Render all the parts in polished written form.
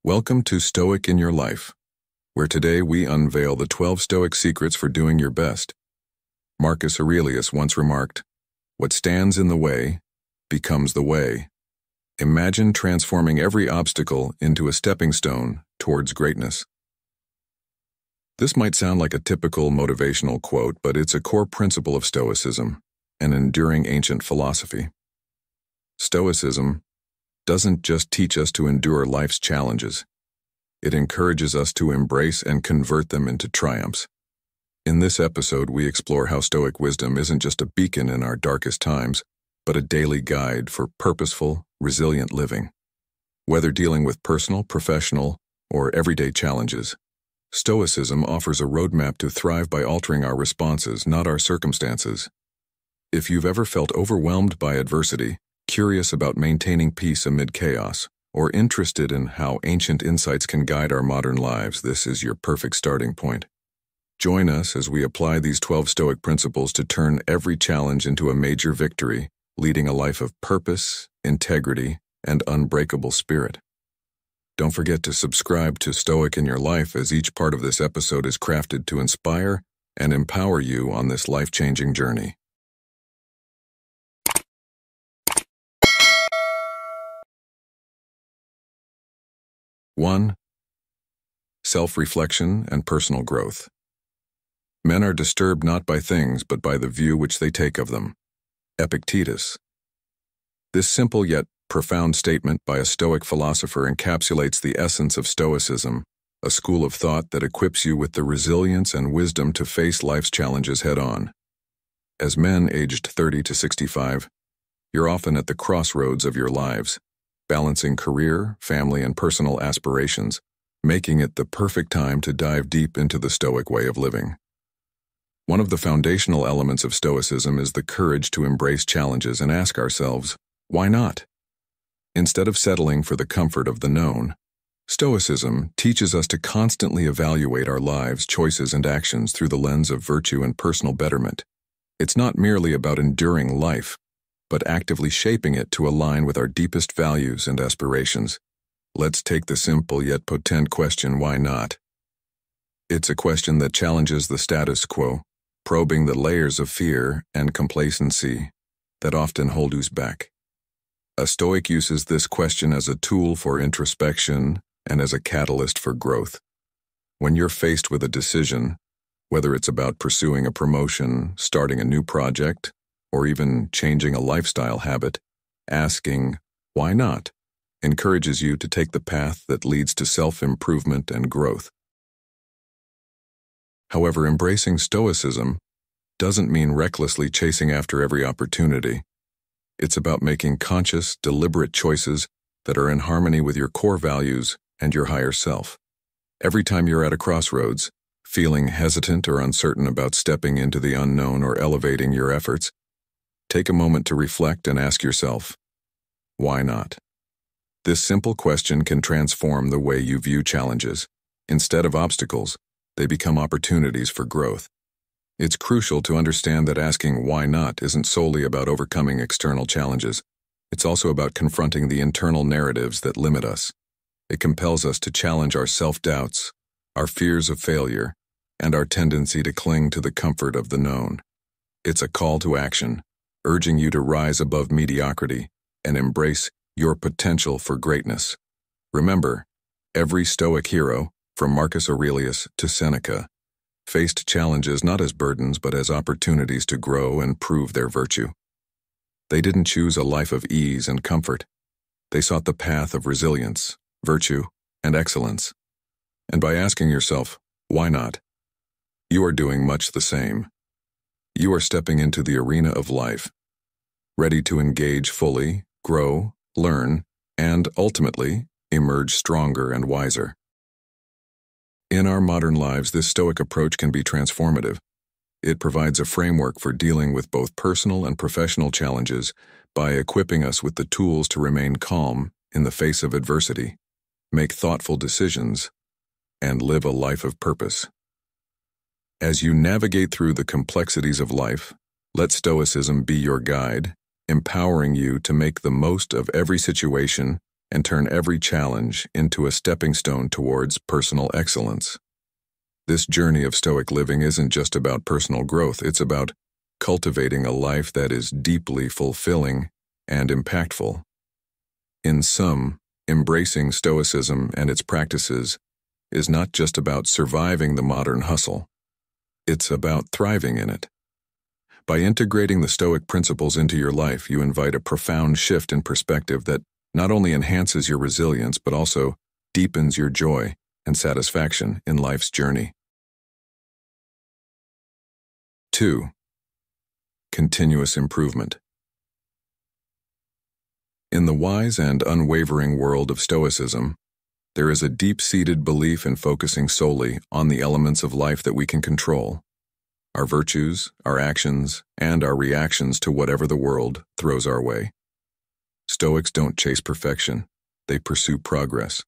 Welcome to Stoic in Your Life, where today we unveil the 12 Stoic secrets for doing your best. Marcus Aurelius once remarked, "What stands in the way becomes the way." Imagine transforming every obstacle into a stepping stone towards greatness. This might sound like a typical motivational quote, but it's a core principle of Stoicism, an enduring ancient philosophy. Stoicism doesn't just teach us to endure life's challenges. It encourages us to embrace and convert them into triumphs. In this episode, we explore how Stoic wisdom isn't just a beacon in our darkest times, but a daily guide for purposeful, resilient living. Whether dealing with personal, professional, or everyday challenges, Stoicism offers a roadmap to thrive by altering our responses, not our circumstances. If you've ever felt overwhelmed by adversity, curious about maintaining peace amid chaos, or interested in how ancient insights can guide our modern lives, this is your perfect starting point. Join us as we apply these 12 Stoic principles to turn every challenge into a major victory, leading a life of purpose, integrity, and unbreakable spirit. Don't forget to subscribe to Stoic in Your Life, as each part of this episode is crafted to inspire and empower you on this life-changing journey. One, self-reflection and personal growth. Men are disturbed not by things, but by the view which they take of them. Epictetus. This simple yet profound statement by a Stoic philosopher encapsulates the essence of Stoicism, a school of thought that equips you with the resilience and wisdom to face life's challenges head-on. As men aged 30 to 65, you're often at the crossroads of your lives, balancing career, family, and personal aspirations, making it the perfect time to dive deep into the Stoic way of living. One of the foundational elements of Stoicism is the courage to embrace challenges and ask ourselves, why not? Instead of settling for the comfort of the known, Stoicism teaches us to constantly evaluate our lives, choices, and actions through the lens of virtue and personal betterment. It's not merely about enduring life, but actively shaping it to align with our deepest values and aspirations. Let's take the simple yet potent question, why not? It's a question that challenges the status quo, probing the layers of fear and complacency that often hold us back. A Stoic uses this question as a tool for introspection and as a catalyst for growth. When you're faced with a decision, whether it's about pursuing a promotion, starting a new project, or even changing a lifestyle habit, asking, why not, encourages you to take the path that leads to self-improvement and growth. However, embracing Stoicism doesn't mean recklessly chasing after every opportunity. It's about making conscious, deliberate choices that are in harmony with your core values and your higher self. Every time you're at a crossroads, feeling hesitant or uncertain about stepping into the unknown or elevating your efforts, take a moment to reflect and ask yourself, why not? This simple question can transform the way you view challenges. Instead of obstacles, they become opportunities for growth. It's crucial to understand that asking why not isn't solely about overcoming external challenges. It's also about confronting the internal narratives that limit us. It compels us to challenge our self-doubts, our fears of failure, and our tendency to cling to the comfort of the known. It's a call to action, urging you to rise above mediocrity and embrace your potential for greatness. Remember, every Stoic hero, from Marcus Aurelius to Seneca, faced challenges not as burdens but as opportunities to grow and prove their virtue. They didn't choose a life of ease and comfort. They sought the path of resilience, virtue, and excellence. And by asking yourself, why not? You are doing much the same. You are stepping into the arena of life, ready to engage fully, grow, learn, and ultimately emerge stronger and wiser. In our modern lives, this Stoic approach can be transformative. It provides a framework for dealing with both personal and professional challenges by equipping us with the tools to remain calm in the face of adversity, make thoughtful decisions, and live a life of purpose. As you navigate through the complexities of life, let Stoicism be your guide, empowering you to make the most of every situation and turn every challenge into a stepping stone towards personal excellence. This journey of Stoic living isn't just about personal growth, it's about cultivating a life that is deeply fulfilling and impactful. In sum, embracing Stoicism and its practices is not just about surviving the modern hustle, it's about thriving in it. By integrating the Stoic principles into your life, you invite a profound shift in perspective that not only enhances your resilience but also deepens your joy and satisfaction in life's journey. 2. Continuous improvement. In the wise and unwavering world of Stoicism, there is a deep-seated belief in focusing solely on the elements of life that we can control: our virtues, our actions, and our reactions to whatever the world throws our way. Stoics don't chase perfection, they pursue progress.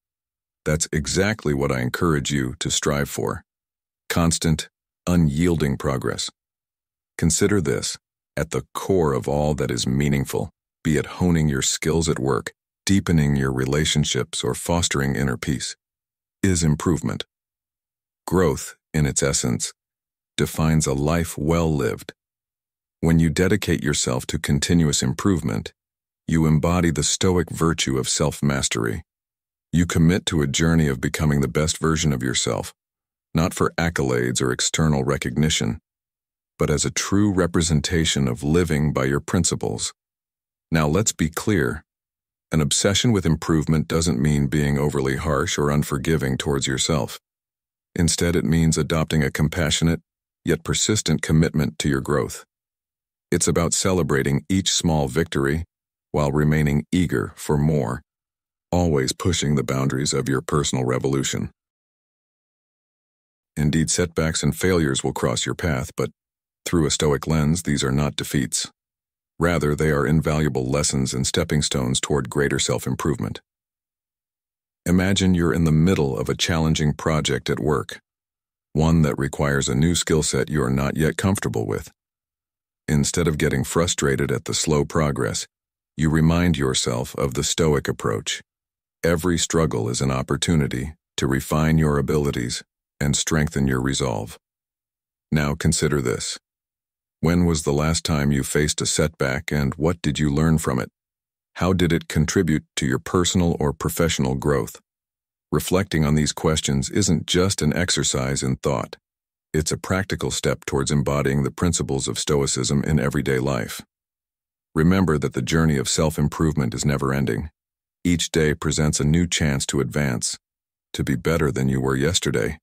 That's exactly what I encourage you to strive for: constant, unyielding progress. Consider this: at the core of all that is meaningful, be it honing your skills at work, deepening your relationships, or fostering inner peace, is improvement. Growth, in its essence, defines a life well lived. When you dedicate yourself to continuous improvement, you embody the Stoic virtue of self-mastery. You commit to a journey of becoming the best version of yourself, not for accolades or external recognition, but as a true representation of living by your principles. Now let's be clear. An obsession with improvement doesn't mean being overly harsh or unforgiving towards yourself. Instead, it means adopting a compassionate, yet persistent commitment to your growth. It's about celebrating each small victory while remaining eager for more, always pushing the boundaries of your personal revolution. Indeed, setbacks and failures will cross your path, but through a Stoic lens, these are not defeats. Rather, they are invaluable lessons and stepping stones toward greater self-improvement. Imagine you're in the middle of a challenging project at work, one that requires a new skill set you are not yet comfortable with. Instead of getting frustrated at the slow progress, you remind yourself of the Stoic approach. Every struggle is an opportunity to refine your abilities and strengthen your resolve. Now consider this. When was the last time you faced a setback, and what did you learn from it? How did it contribute to your personal or professional growth? Reflecting on these questions isn't just an exercise in thought. It's a practical step towards embodying the principles of Stoicism in everyday life. Remember that the journey of self-improvement is never-ending. Each day presents a new chance to advance, to be better than you were yesterday,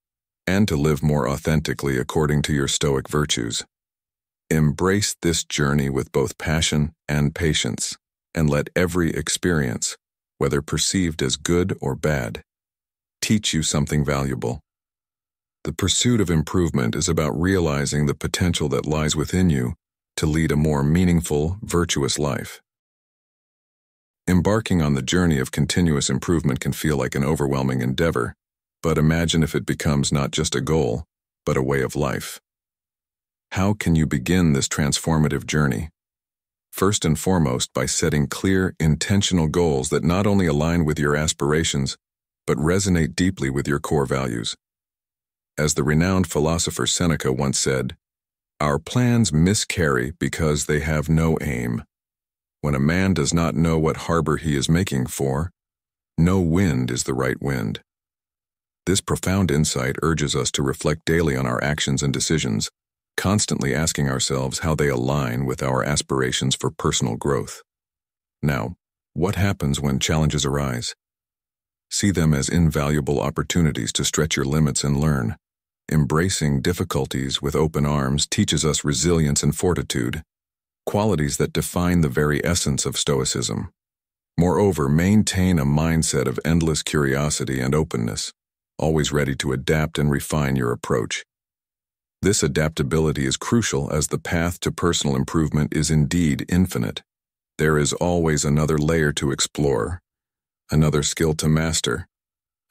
and to live more authentically according to your Stoic virtues. Embrace this journey with both passion and patience, and let every experience, whether perceived as good or bad, teach you something valuable. The pursuit of improvement is about realizing the potential that lies within you to lead a more meaningful, virtuous life. Embarking on the journey of continuous improvement can feel like an overwhelming endeavor, but imagine if it becomes not just a goal, but a way of life. How can you begin this transformative journey? First and foremost, by setting clear, intentional goals that not only align with your aspirations, but resonate deeply with your core values. As the renowned philosopher Seneca once said, "Our plans miscarry because they have no aim. When a man does not know what harbor he is making for, no wind is the right wind." This profound insight urges us to reflect daily on our actions and decisions, constantly asking ourselves how they align with our aspirations for personal growth. Now, what happens when challenges arise? See them as invaluable opportunities to stretch your limits and learn. Embracing difficulties with open arms teaches us resilience and fortitude, qualities that define the very essence of Stoicism. Moreover, maintain a mindset of endless curiosity and openness, always ready to adapt and refine your approach. This adaptability is crucial as the path to personal improvement is indeed infinite. There is always another layer to explore, another skill to master,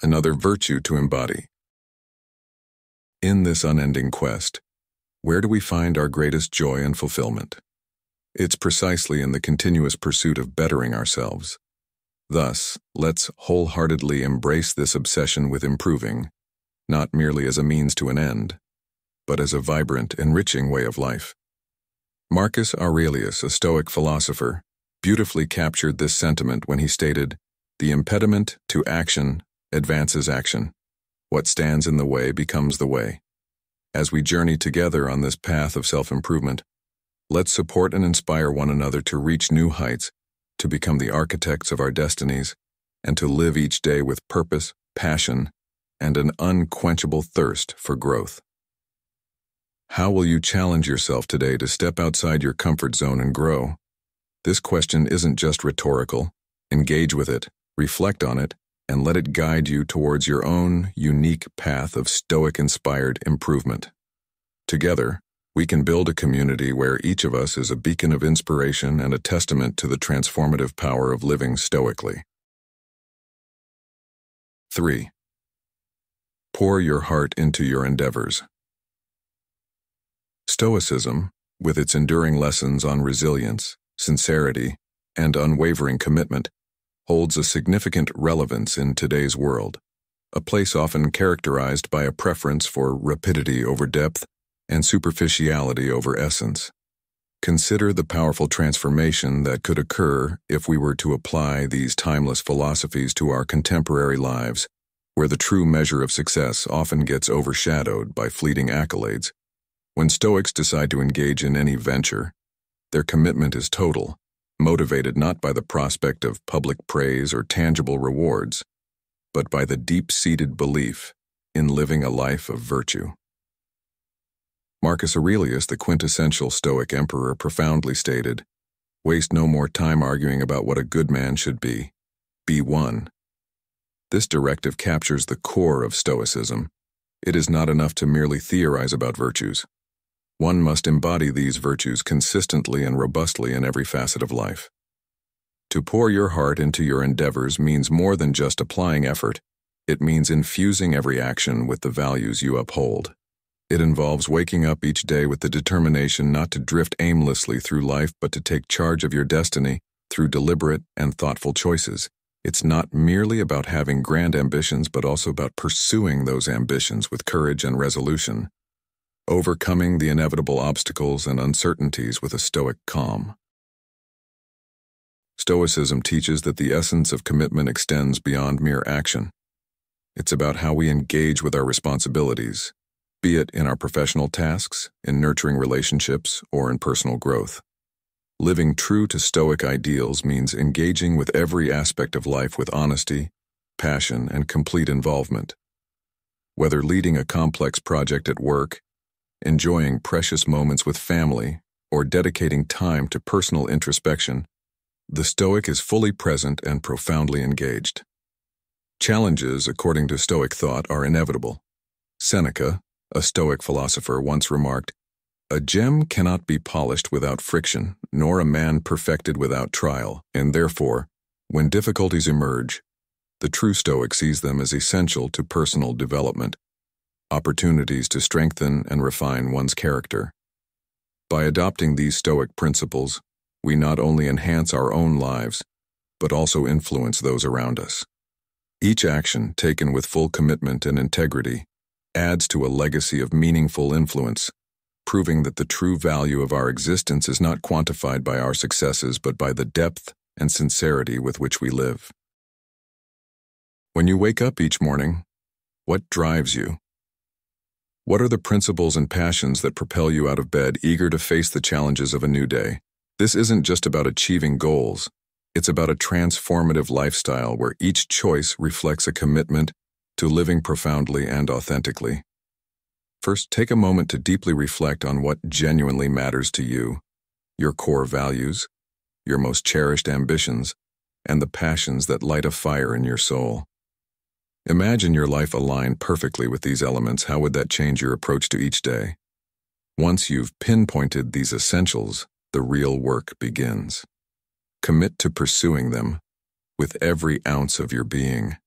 another virtue to embody. In this unending quest, where do we find our greatest joy and fulfillment? It's precisely in the continuous pursuit of bettering ourselves. Thus, let's wholeheartedly embrace this obsession with improving, not merely as a means to an end, but as a vibrant, enriching way of life. Marcus Aurelius, a Stoic philosopher, beautifully captured this sentiment when he stated, "The impediment to action advances action. What stands in the way becomes the way." As we journey together on this path of self-improvement, let's support and inspire one another to reach new heights, to become the architects of our destinies, and to live each day with purpose, passion, and an unquenchable thirst for growth. How will you challenge yourself today to step outside your comfort zone and grow? This question isn't just rhetorical. Engage with it, reflect on it, and let it guide you towards your own unique path of Stoic-inspired improvement. Together, we can build a community where each of us is a beacon of inspiration and a testament to the transformative power of living stoically. 3. Pour your heart into your endeavors. Stoicism, with its enduring lessons on resilience, sincerity, and unwavering commitment, holds a significant relevance in today's world, a place often characterized by a preference for rapidity over depth and superficiality over essence. Consider the powerful transformation that could occur if we were to apply these timeless philosophies to our contemporary lives, where the true measure of success often gets overshadowed by fleeting accolades. When Stoics decide to engage in any venture, their commitment is total, motivated not by the prospect of public praise or tangible rewards, but by the deep-seated belief in living a life of virtue. Marcus Aurelius, the quintessential Stoic emperor, profoundly stated, "Waste no more time arguing about what a good man should be. Be one." This directive captures the core of Stoicism. It is not enough to merely theorize about virtues. One must embody these virtues consistently and robustly in every facet of life. To pour your heart into your endeavors means more than just applying effort. It means infusing every action with the values you uphold. It involves waking up each day with the determination not to drift aimlessly through life but to take charge of your destiny through deliberate and thoughtful choices. It's not merely about having grand ambitions but also about pursuing those ambitions with courage and resolution, overcoming the inevitable obstacles and uncertainties with a stoic calm. Stoicism teaches that the essence of commitment extends beyond mere action. It's about how we engage with our responsibilities, be it in our professional tasks, in nurturing relationships, or in personal growth. Living true to Stoic ideals means engaging with every aspect of life with honesty, passion, and complete involvement. Whether leading a complex project at work, enjoying precious moments with family, or dedicating time to personal introspection, the Stoic is fully present and profoundly engaged. Challenges, according to Stoic thought, are inevitable. Seneca, a Stoic philosopher, once remarked, "A gem cannot be polished without friction, nor a man perfected without trial, and therefore, when difficulties emerge, the true Stoic sees them as essential to personal development, opportunities to strengthen and refine one's character." By adopting these Stoic principles, we not only enhance our own lives, but also influence those around us. Each action, taken with full commitment and integrity, adds to a legacy of meaningful influence, proving that the true value of our existence is not quantified by our successes but by the depth and sincerity with which we live. When you wake up each morning, what drives you? What are the principles and passions that propel you out of bed, eager to face the challenges of a new day? This isn't just about achieving goals. It's about a transformative lifestyle where each choice reflects a commitment to living profoundly and authentically. First, take a moment to deeply reflect on what genuinely matters to you, your core values, your most cherished ambitions, and the passions that light a fire in your soul. Imagine your life aligned perfectly with these elements. How would that change your approach to each day? Once you've pinpointed these essentials, the real work begins. Commit to pursuing them with every ounce of your being.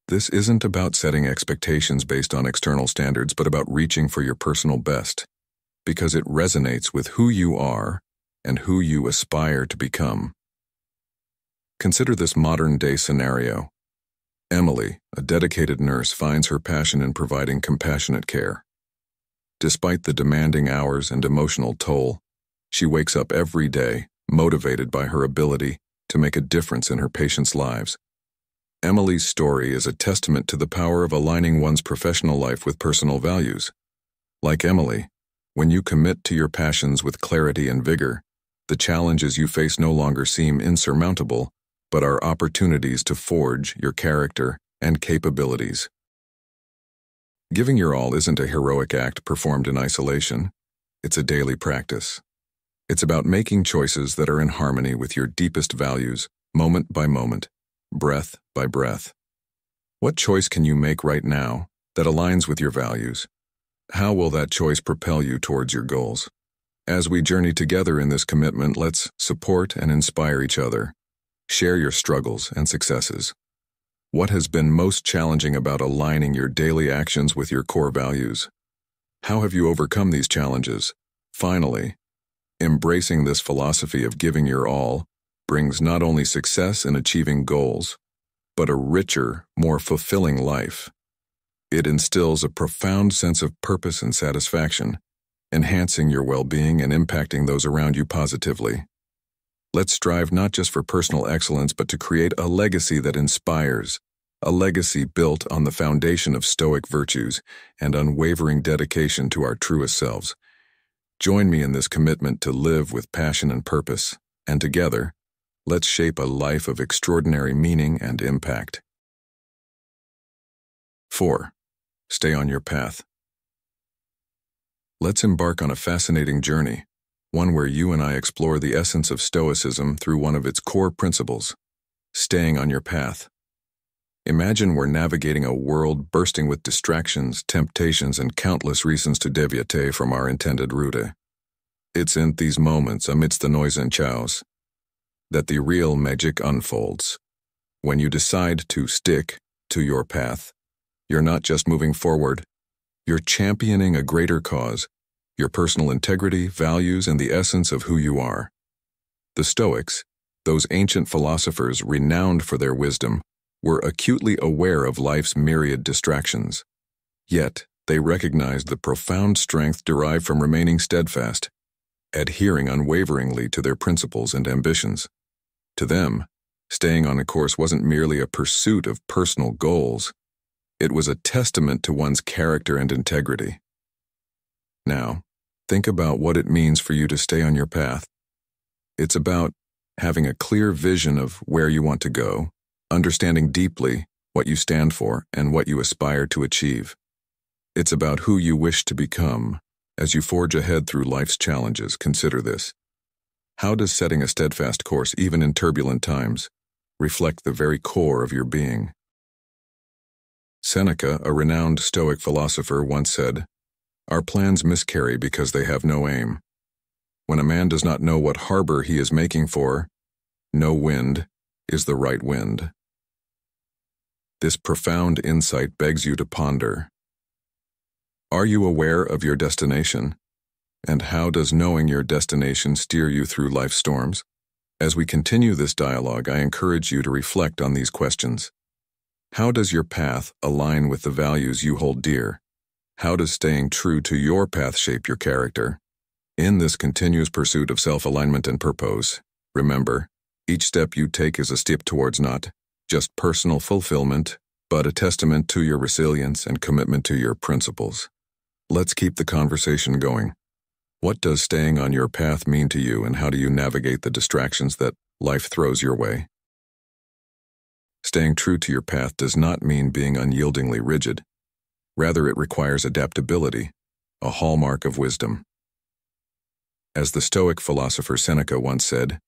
This isn't about setting expectations based on external standards, but about reaching for your personal best, because it resonates with who you are and who you aspire to become. Consider this modern-day scenario. Emily, a dedicated nurse, finds her passion in providing compassionate care. Despite the demanding hours and emotional toll, she wakes up every day motivated by her ability to make a difference in her patients' lives. Emily's story is a testament to the power of aligning one's professional life with personal values. Like Emily, when you commit to your passions with clarity and vigor, the challenges you face no longer seem insurmountable, but are opportunities to forge your character and capabilities. Giving your all isn't a heroic act performed in isolation. It's a daily practice. It's about making choices that are in harmony with your deepest values, moment by moment, breath by breath. What choice can you make right now that aligns with your values? How will that choice propel you towards your goals? As we journey together in this commitment, let's support and inspire each other. Share your struggles and successes. What has been most challenging about aligning your daily actions with your core values? How have you overcome these challenges? Finally, embracing this philosophy of giving your all brings not only success in achieving goals, but a richer, more fulfilling life. It instills a profound sense of purpose and satisfaction, enhancing your well-being and impacting those around you positively. Let's strive not just for personal excellence, but to create a legacy that inspires, a legacy built on the foundation of Stoic virtues and unwavering dedication to our truest selves. Join me in this commitment to live with passion and purpose, and together, let's shape a life of extraordinary meaning and impact. 4. Stay on your path. Let's embark on a fascinating journey, one where you and I explore the essence of Stoicism through one of its core principles, staying on your path. Imagine we're navigating a world bursting with distractions, temptations, and countless reasons to deviate from our intended route. It's in these moments, amidst the noise and chaos, that the real magic unfolds. When you decide to stick to your path, you're not just moving forward, you're championing a greater cause, your personal integrity, values, and the essence of who you are. The Stoics, those ancient philosophers renowned for their wisdom, were acutely aware of life's myriad distractions. Yet, they recognized the profound strength derived from remaining steadfast, adhering unwaveringly to their principles and ambitions. To them, staying on a course wasn't merely a pursuit of personal goals. It was a testament to one's character and integrity. Now, think about what it means for you to stay on your path. It's about having a clear vision of where you want to go, understanding deeply what you stand for and what you aspire to achieve. It's about who you wish to become. As you forge ahead through life's challenges, consider this. How does setting a steadfast course, even in turbulent times, reflect the very core of your being? Seneca, a renowned Stoic philosopher, once said, "Our plans miscarry because they have no aim. When a man does not know what harbor he is making for, no wind is the right wind." This profound insight begs you to ponder. Are you aware of your destination? And how does knowing your destination steer you through life's storms? As we continue this dialogue, I encourage you to reflect on these questions. How does your path align with the values you hold dear? How does staying true to your path shape your character? In this continuous pursuit of self-alignment and purpose, remember, each step you take is a step towards not just personal fulfillment, but a testament to your resilience and commitment to your principles. Let's keep the conversation going. What does staying on your path mean to you, and how do you navigate the distractions that life throws your way? Staying true to your path does not mean being unyieldingly rigid. Rather, it requires adaptability, a hallmark of wisdom. As the Stoic philosopher Seneca once said,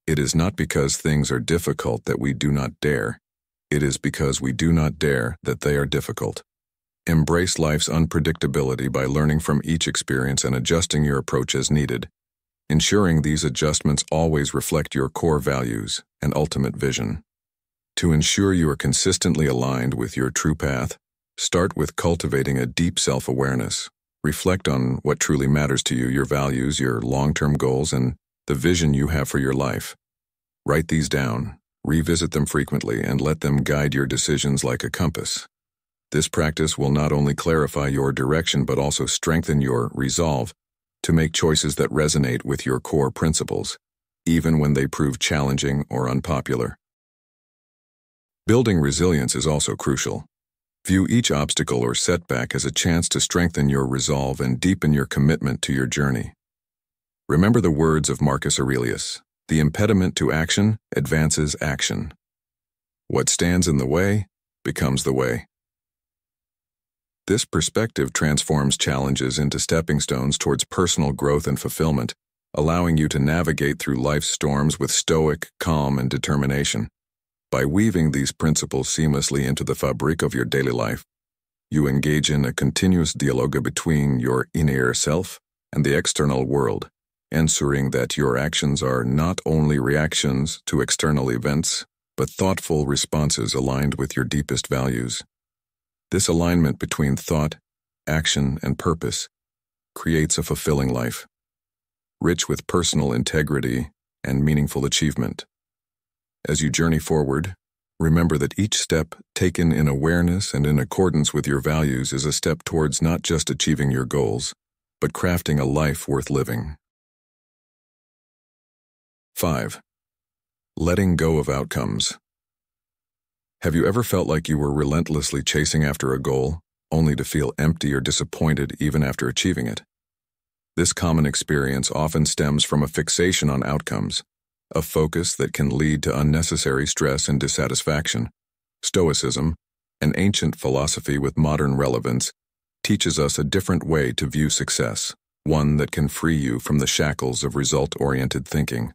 "It is not because things are difficult that we do not dare. It is because we do not dare that they are difficult." Embrace life's unpredictability by learning from each experience and adjusting your approach as needed, ensuring these adjustments always reflect your core values and ultimate vision. To ensure you are consistently aligned with your true path, start with cultivating a deep self-awareness. Reflect on what truly matters to you, your values, your long-term goals, and the vision you have for your life. Write these down, Revisit them frequently and let them guide your decisions like a compass. This practice will not only clarify your direction but also strengthen your resolve to make choices that resonate with your core principles, even when they prove challenging or unpopular. Building resilience is also crucial. View each obstacle or setback as a chance to strengthen your resolve and deepen your commitment to your journey. Remember the words of Marcus Aurelius: "The impediment to action advances action. What stands in the way becomes the way." This perspective transforms challenges into stepping stones towards personal growth and fulfillment, allowing you to navigate through life's storms with stoic calm and determination. By weaving these principles seamlessly into the fabric of your daily life, you engage in a continuous dialogue between your inner self and the external world, ensuring that your actions are not only reactions to external events, but thoughtful responses aligned with your deepest values. This alignment between thought, action, and purpose creates a fulfilling life, rich with personal integrity and meaningful achievement. As you journey forward, remember that each step taken in awareness and in accordance with your values is a step towards not just achieving your goals, but crafting a life worth living. 5. Letting go of outcomes. Have you ever felt like you were relentlessly chasing after a goal, only to feel empty or disappointed even after achieving it? This common experience often stems from a fixation on outcomes, a focus that can lead to unnecessary stress and dissatisfaction. Stoicism, an ancient philosophy with modern relevance, teaches us a different way to view success, one that can free you from the shackles of result-oriented thinking.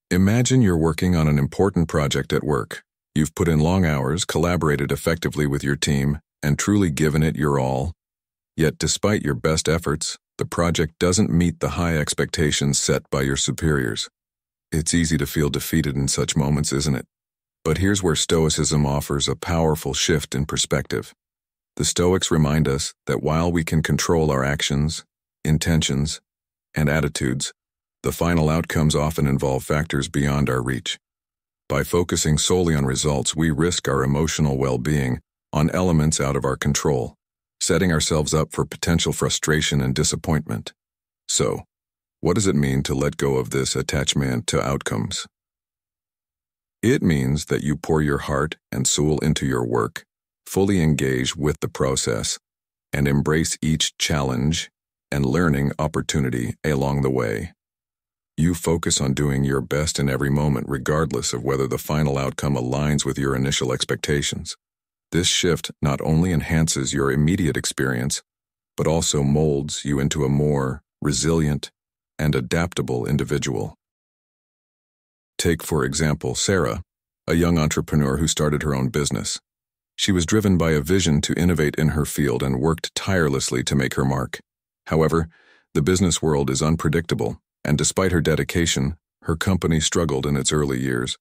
Imagine you're working on an important project at work. You've put in long hours, collaborated effectively with your team, and truly given it your all. Yet despite your best efforts, the project doesn't meet the high expectations set by your superiors. It's easy to feel defeated in such moments, isn't it? But here's where Stoicism offers a powerful shift in perspective. The Stoics remind us that while we can control our actions, intentions, and attitudes, the final outcomes often involve factors beyond our reach. By focusing solely on results, we risk our emotional well-being on elements out of our control, setting ourselves up for potential frustration and disappointment. So, what does it mean to let go of this attachment to outcomes? It means that you pour your heart and soul into your work, fully engage with the process, and embrace each challenge and learning opportunity along the way. You focus on doing your best in every moment, regardless of whether the final outcome aligns with your initial expectations. This shift not only enhances your immediate experience, but also molds you into a more resilient and adaptable individual. Take, for example, Sarah, a young entrepreneur who started her own business. She was driven by a vision to innovate in her field and worked tirelessly to make her mark. However, the business world is unpredictable, and despite her dedication, her company struggled in its early years.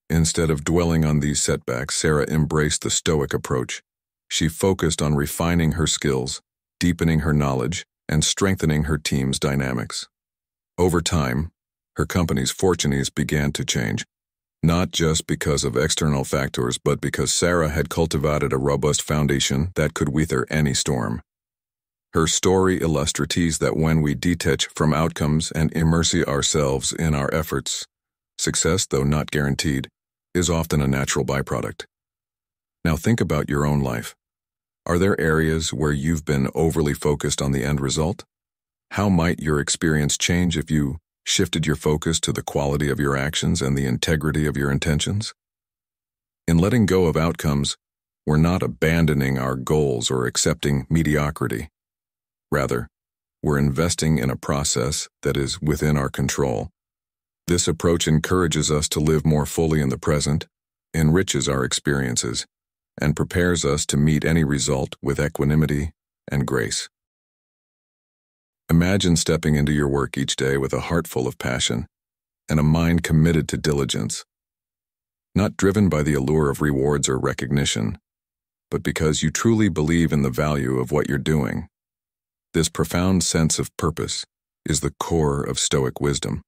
Instead of dwelling on these setbacks, Sarah embraced the Stoic approach. She focused on refining her skills, deepening her knowledge, and strengthening her team's dynamics. Over time, her company's fortunes began to change, not just because of external factors, but because Sarah had cultivated a robust foundation that could weather any storm. Her story illustrates that when we detach from outcomes and immerse ourselves in our efforts, success, though not guaranteed, is often a natural byproduct. Now think about your own life. Are there areas where you've been overly focused on the end result? How might your experience change if you shifted your focus to the quality of your actions and the integrity of your intentions? In letting go of outcomes, we're not abandoning our goals or accepting mediocrity. Rather, we're investing in a process that is within our control. This approach encourages us to live more fully in the present, enriches our experiences, and prepares us to meet any result with equanimity and grace. Imagine stepping into your work each day with a heart full of passion and a mind committed to diligence, not driven by the allure of rewards or recognition, but because you truly believe in the value of what you're doing. This profound sense of purpose is the core of Stoic wisdom.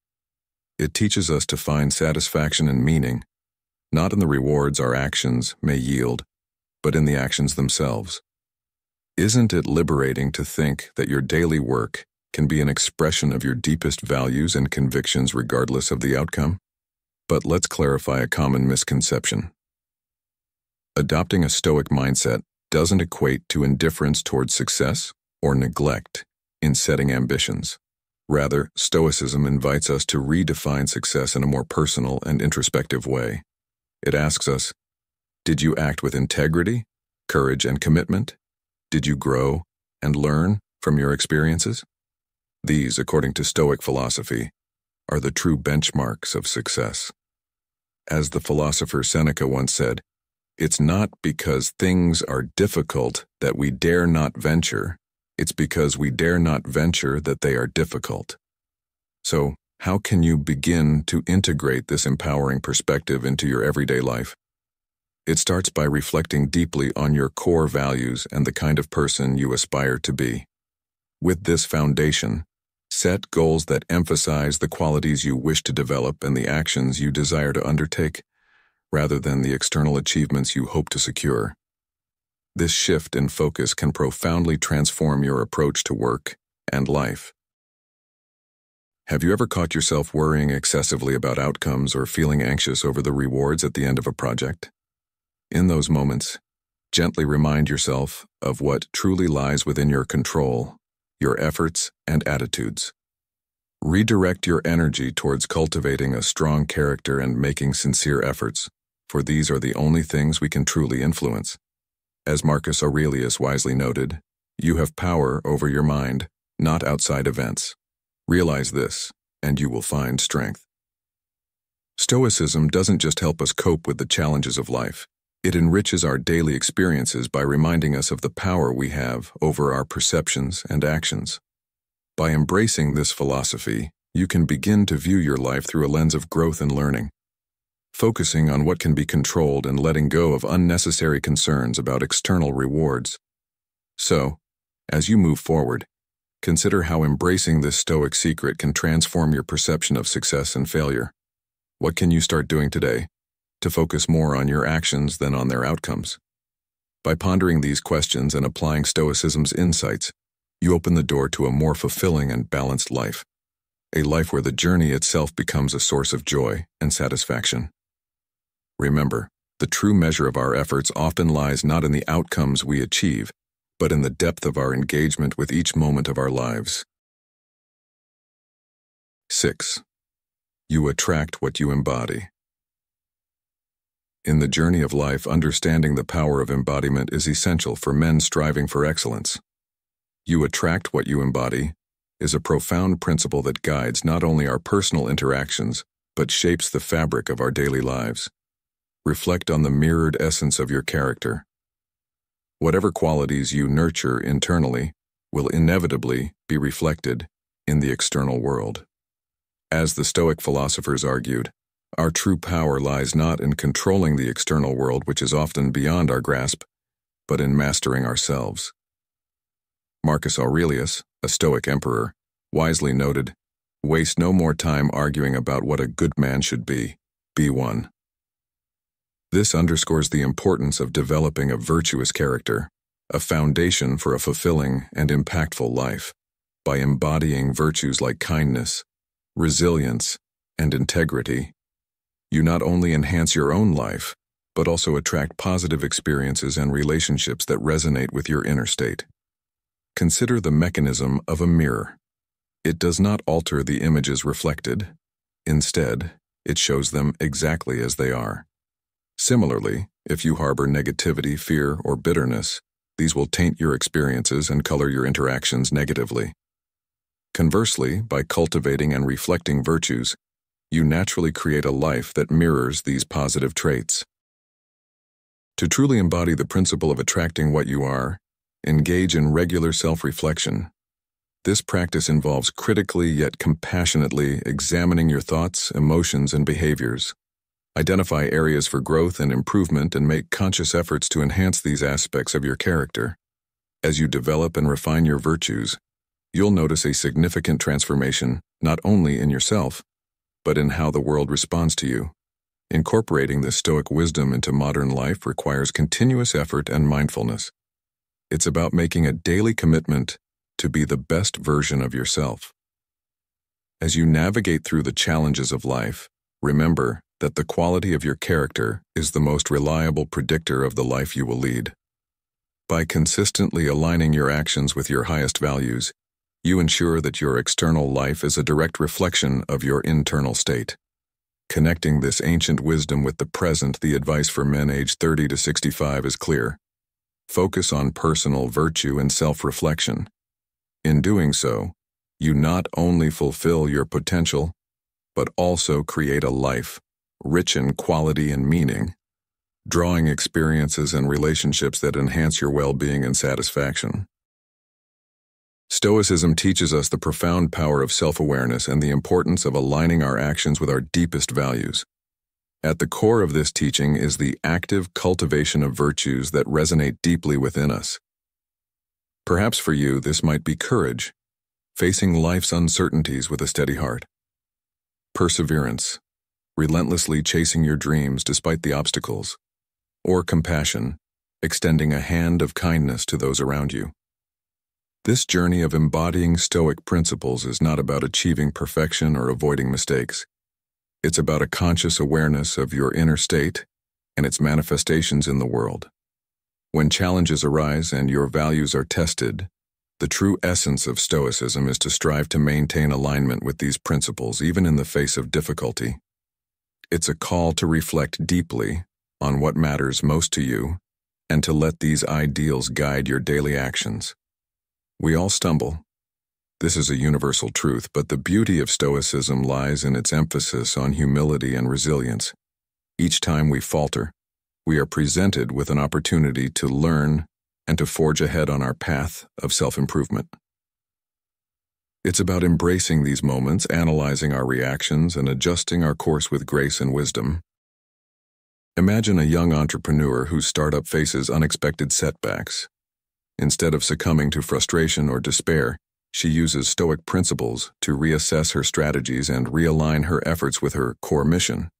It teaches us to find satisfaction and meaning, not in the rewards our actions may yield, but in the actions themselves. Isn't it liberating to think that your daily work can be an expression of your deepest values and convictions regardless of the outcome? But let's clarify a common misconception. Adopting a Stoic mindset doesn't equate to indifference towards success or neglect in setting ambitions. Rather, Stoicism invites us to redefine success in a more personal and introspective way. It asks us, did you act with integrity, courage, and commitment? Did you grow and learn from your experiences? These, according to Stoic philosophy, are the true benchmarks of success. As the philosopher Seneca once said, it's not because things are difficult that we dare not venture. It's because we dare not venture that they are difficult. So, how can you begin to integrate this empowering perspective into your everyday life? It starts by reflecting deeply on your core values and the kind of person you aspire to be. With this foundation, set goals that emphasize the qualities you wish to develop and the actions you desire to undertake, rather than the external achievements you hope to secure. This shift in focus can profoundly transform your approach to work and life. Have you ever caught yourself worrying excessively about outcomes or feeling anxious over the rewards at the end of a project? In those moments, gently remind yourself of what truly lies within your control, your efforts and attitudes. Redirect your energy towards cultivating a strong character and making sincere efforts, for these are the only things we can truly influence. As Marcus Aurelius wisely noted, you have power over your mind, not outside events. Realize this, and you will find strength. Stoicism doesn't just help us cope with the challenges of life. It enriches our daily experiences by reminding us of the power we have over our perceptions and actions. By embracing this philosophy, you can begin to view your life through a lens of growth and learning, focusing on what can be controlled and letting go of unnecessary concerns about external rewards. So, as you move forward, consider how embracing this Stoic secret can transform your perception of success and failure. What can you start doing today to focus more on your actions than on their outcomes? By pondering these questions and applying Stoicism's insights, you open the door to a more fulfilling and balanced life, a life where the journey itself becomes a source of joy and satisfaction. Remember, the true measure of our efforts often lies not in the outcomes we achieve, but in the depth of our engagement with each moment of our lives. 6. You attract what you embody. In the journey of life, understanding the power of embodiment is essential for men striving for excellence. You attract what you embody is a profound principle that guides not only our personal interactions, but shapes the fabric of our daily lives. Reflect on the mirrored essence of your character. Whatever qualities you nurture internally will inevitably be reflected in the external world. As the Stoic philosophers argued, our true power lies not in controlling the external world, which is often beyond our grasp, but in mastering ourselves. Marcus Aurelius, a Stoic emperor, wisely noted, "Waste no more time arguing about what a good man should be one." This underscores the importance of developing a virtuous character, a foundation for a fulfilling and impactful life. By embodying virtues like kindness, resilience, and integrity, you not only enhance your own life, but also attract positive experiences and relationships that resonate with your inner state. Consider the mechanism of a mirror. It does not alter the images reflected. Instead, it shows them exactly as they are. Similarly, if you harbor negativity, fear, or bitterness, these will taint your experiences and color your interactions negatively. Conversely, by cultivating and reflecting virtues, you naturally create a life that mirrors these positive traits. To truly embody the principle of attracting what you are, engage in regular self-reflection. This practice involves critically yet compassionately examining your thoughts, emotions, and behaviors. Identify areas for growth and improvement and make conscious efforts to enhance these aspects of your character. As you develop and refine your virtues, you'll notice a significant transformation not only in yourself, but in how the world responds to you. Incorporating this Stoic wisdom into modern life requires continuous effort and mindfulness. It's about making a daily commitment to be the best version of yourself. As you navigate through the challenges of life, remember that the quality of your character is the most reliable predictor of the life you will lead. By consistently aligning your actions with your highest values, you ensure that your external life is a direct reflection of your internal state. Connecting this ancient wisdom with the present, the advice for men aged 30 to 65 is clear. Focus on personal virtue and self-reflection. In doing so, you not only fulfill your potential, but also create a life rich in quality and meaning, drawing experiences and relationships that enhance your well-being and satisfaction. Stoicism teaches us the profound power of self-awareness and the importance of aligning our actions with our deepest values. At the core of this teaching is the active cultivation of virtues that resonate deeply within us. Perhaps for you, this might be courage, facing life's uncertainties with a steady heart; perseverance, relentlessly chasing your dreams despite the obstacles; or compassion, extending a hand of kindness to those around you. This journey of embodying Stoic principles is not about achieving perfection or avoiding mistakes. It's about a conscious awareness of your inner state and its manifestations in the world. When challenges arise and your values are tested, the true essence of Stoicism is to strive to maintain alignment with these principles even in the face of difficulty. It's a call to reflect deeply on what matters most to you and to let these ideals guide your daily actions. We all stumble. This is a universal truth, but the beauty of Stoicism lies in its emphasis on humility and resilience. Each time we falter, we are presented with an opportunity to learn and to forge ahead on our path of self-improvement. It's about embracing these moments, analyzing our reactions, and adjusting our course with grace and wisdom. Imagine a young entrepreneur whose startup faces unexpected setbacks. Instead of succumbing to frustration or despair, she uses Stoic principles to reassess her strategies and realign her efforts with her core mission.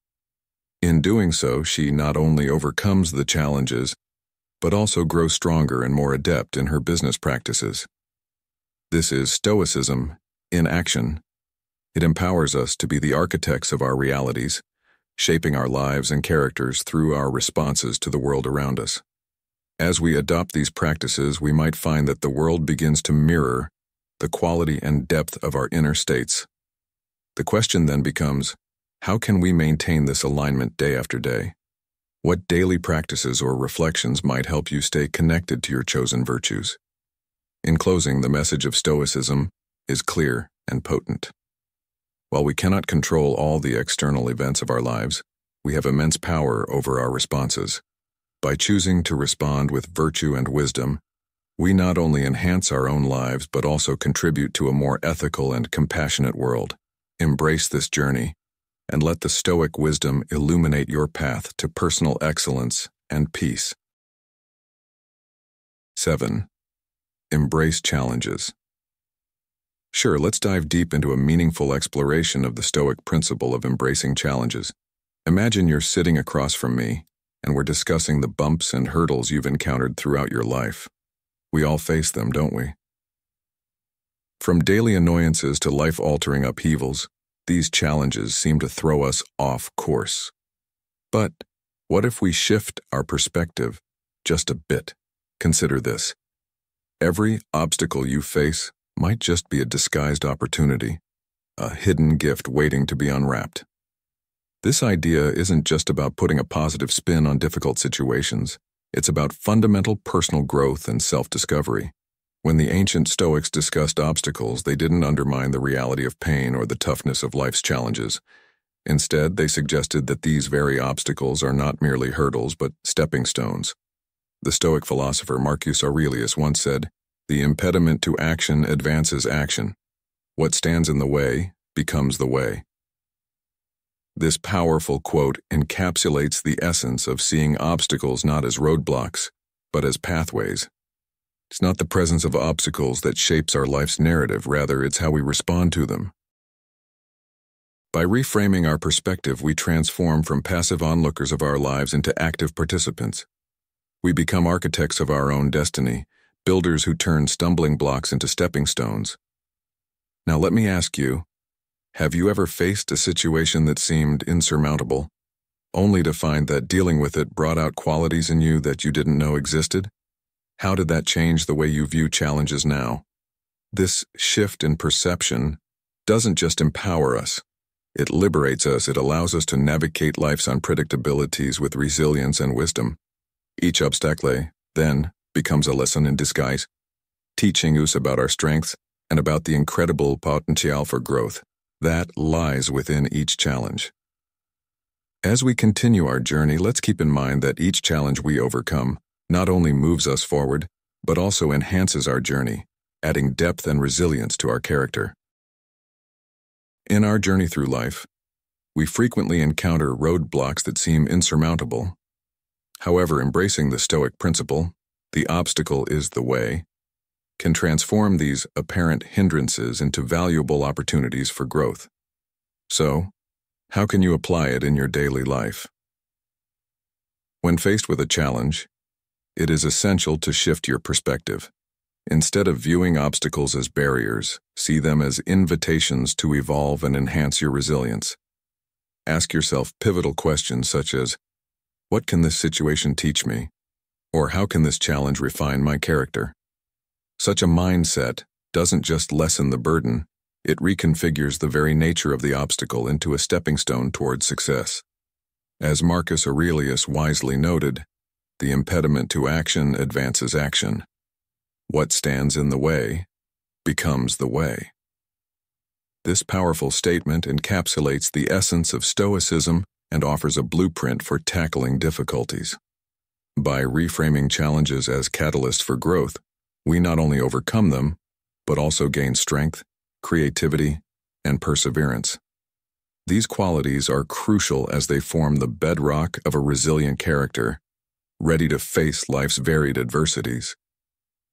In doing so, she not only overcomes the challenges, but also grows stronger and more adept in her business practices. This is Stoicism in action. It empowers us to be the architects of our realities, shaping our lives and characters through our responses to the world around us. As we adopt these practices, we might find that the world begins to mirror the quality and depth of our inner states. The question then becomes, how can we maintain this alignment day after day? What daily practices or reflections might help you stay connected to your chosen virtues? In closing, the message of Stoicism is clear and potent. While we cannot control all the external events of our lives, we have immense power over our responses. By choosing to respond with virtue and wisdom, we not only enhance our own lives but also contribute to a more ethical and compassionate world. Embrace this journey, and let the Stoic wisdom illuminate your path to personal excellence and peace. 7. Embrace challenges. Sure, let's dive deep into a meaningful exploration of the Stoic principle of embracing challenges. Imagine you're sitting across from me, and we're discussing the bumps and hurdles you've encountered throughout your life. We all face them, don't we? From daily annoyances to life-altering upheavals, these challenges seem to throw us off course. But what if we shift our perspective just a bit? Consider this. Every obstacle you face might just be a disguised opportunity, a hidden gift waiting to be unwrapped. This idea isn't just about putting a positive spin on difficult situations. It's about fundamental personal growth and self-discovery. When the ancient Stoics discussed obstacles, they didn't undermine the reality of pain or the toughness of life's challenges. Instead, they suggested that these very obstacles are not merely hurdles but stepping stones. The Stoic philosopher Marcus Aurelius once said, "The impediment to action advances action. What stands in the way becomes the way." This powerful quote encapsulates the essence of seeing obstacles not as roadblocks, but as pathways. It's not the presence of obstacles that shapes our life's narrative, rather it's how we respond to them. By reframing our perspective, we transform from passive onlookers of our lives into active participants. We become architects of our own destiny, builders who turn stumbling blocks into stepping stones. Now let me ask you, have you ever faced a situation that seemed insurmountable, only to find that dealing with it brought out qualities in you that you didn't know existed? How did that change the way you view challenges now? This shift in perception doesn't just empower us. It liberates us. It allows us to navigate life's unpredictabilities with resilience and wisdom. Each obstacle, then, becomes a lesson in disguise, teaching us about our strengths and about the incredible potential for growth that lies within each challenge. As we continue our journey, let's keep in mind that each challenge we overcome not only moves us forward, but also enhances our journey, adding depth and resilience to our character. In our journey through life, we frequently encounter roadblocks that seem insurmountable. However, embracing the Stoic principle, the obstacle is the way, can transform these apparent hindrances into valuable opportunities for growth. So, how can you apply it in your daily life? When faced with a challenge, it is essential to shift your perspective. Instead of viewing obstacles as barriers, see them as invitations to evolve and enhance your resilience. Ask yourself pivotal questions such as, what can this situation teach me? Or how can this challenge refine my character? Such a mindset doesn't just lessen the burden, it reconfigures the very nature of the obstacle into a stepping stone towards success. As Marcus Aurelius wisely noted, the impediment to action advances action. What stands in the way becomes the way. This powerful statement encapsulates the essence of Stoicism and offers a blueprint for tackling difficulties. By reframing challenges as catalysts for growth, we not only overcome them, but also gain strength, creativity, and perseverance. These qualities are crucial as they form the bedrock of a resilient character, ready to face life's varied adversities.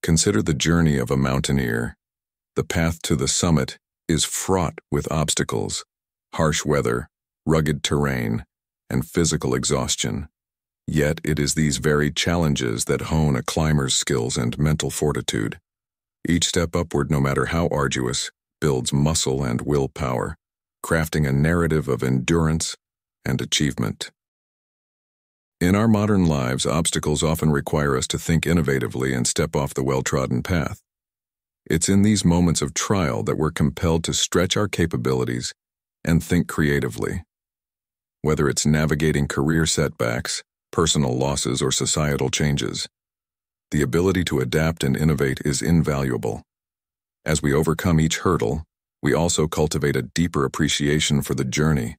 Consider the journey of a mountaineer. The path to the summit is fraught with obstacles, harsh weather, rugged terrain, and physical exhaustion. Yet it is these very challenges that hone a climber's skills and mental fortitude. Each step upward, no matter how arduous, builds muscle and willpower, crafting a narrative of endurance and achievement. In our modern lives, obstacles often require us to think innovatively and step off the well-trodden path. It's in these moments of trial that we're compelled to stretch our capabilities and think creatively. Whether it's navigating career setbacks, personal losses, or societal changes, the ability to adapt and innovate is invaluable. As we overcome each hurdle, we also cultivate a deeper appreciation for the journey,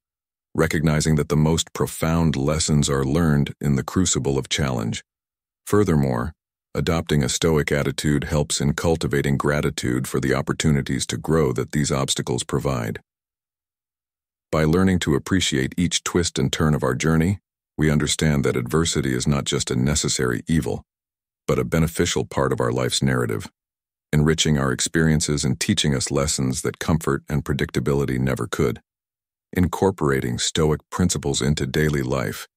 recognizing that the most profound lessons are learned in the crucible of challenge. Furthermore, adopting a Stoic attitude helps in cultivating gratitude for the opportunities to grow that these obstacles provide. By learning to appreciate each twist and turn of our journey, we understand that adversity is not just a necessary evil, but a beneficial part of our life's narrative, enriching our experiences and teaching us lessons that comfort and predictability never could. Incorporating Stoic principles into daily life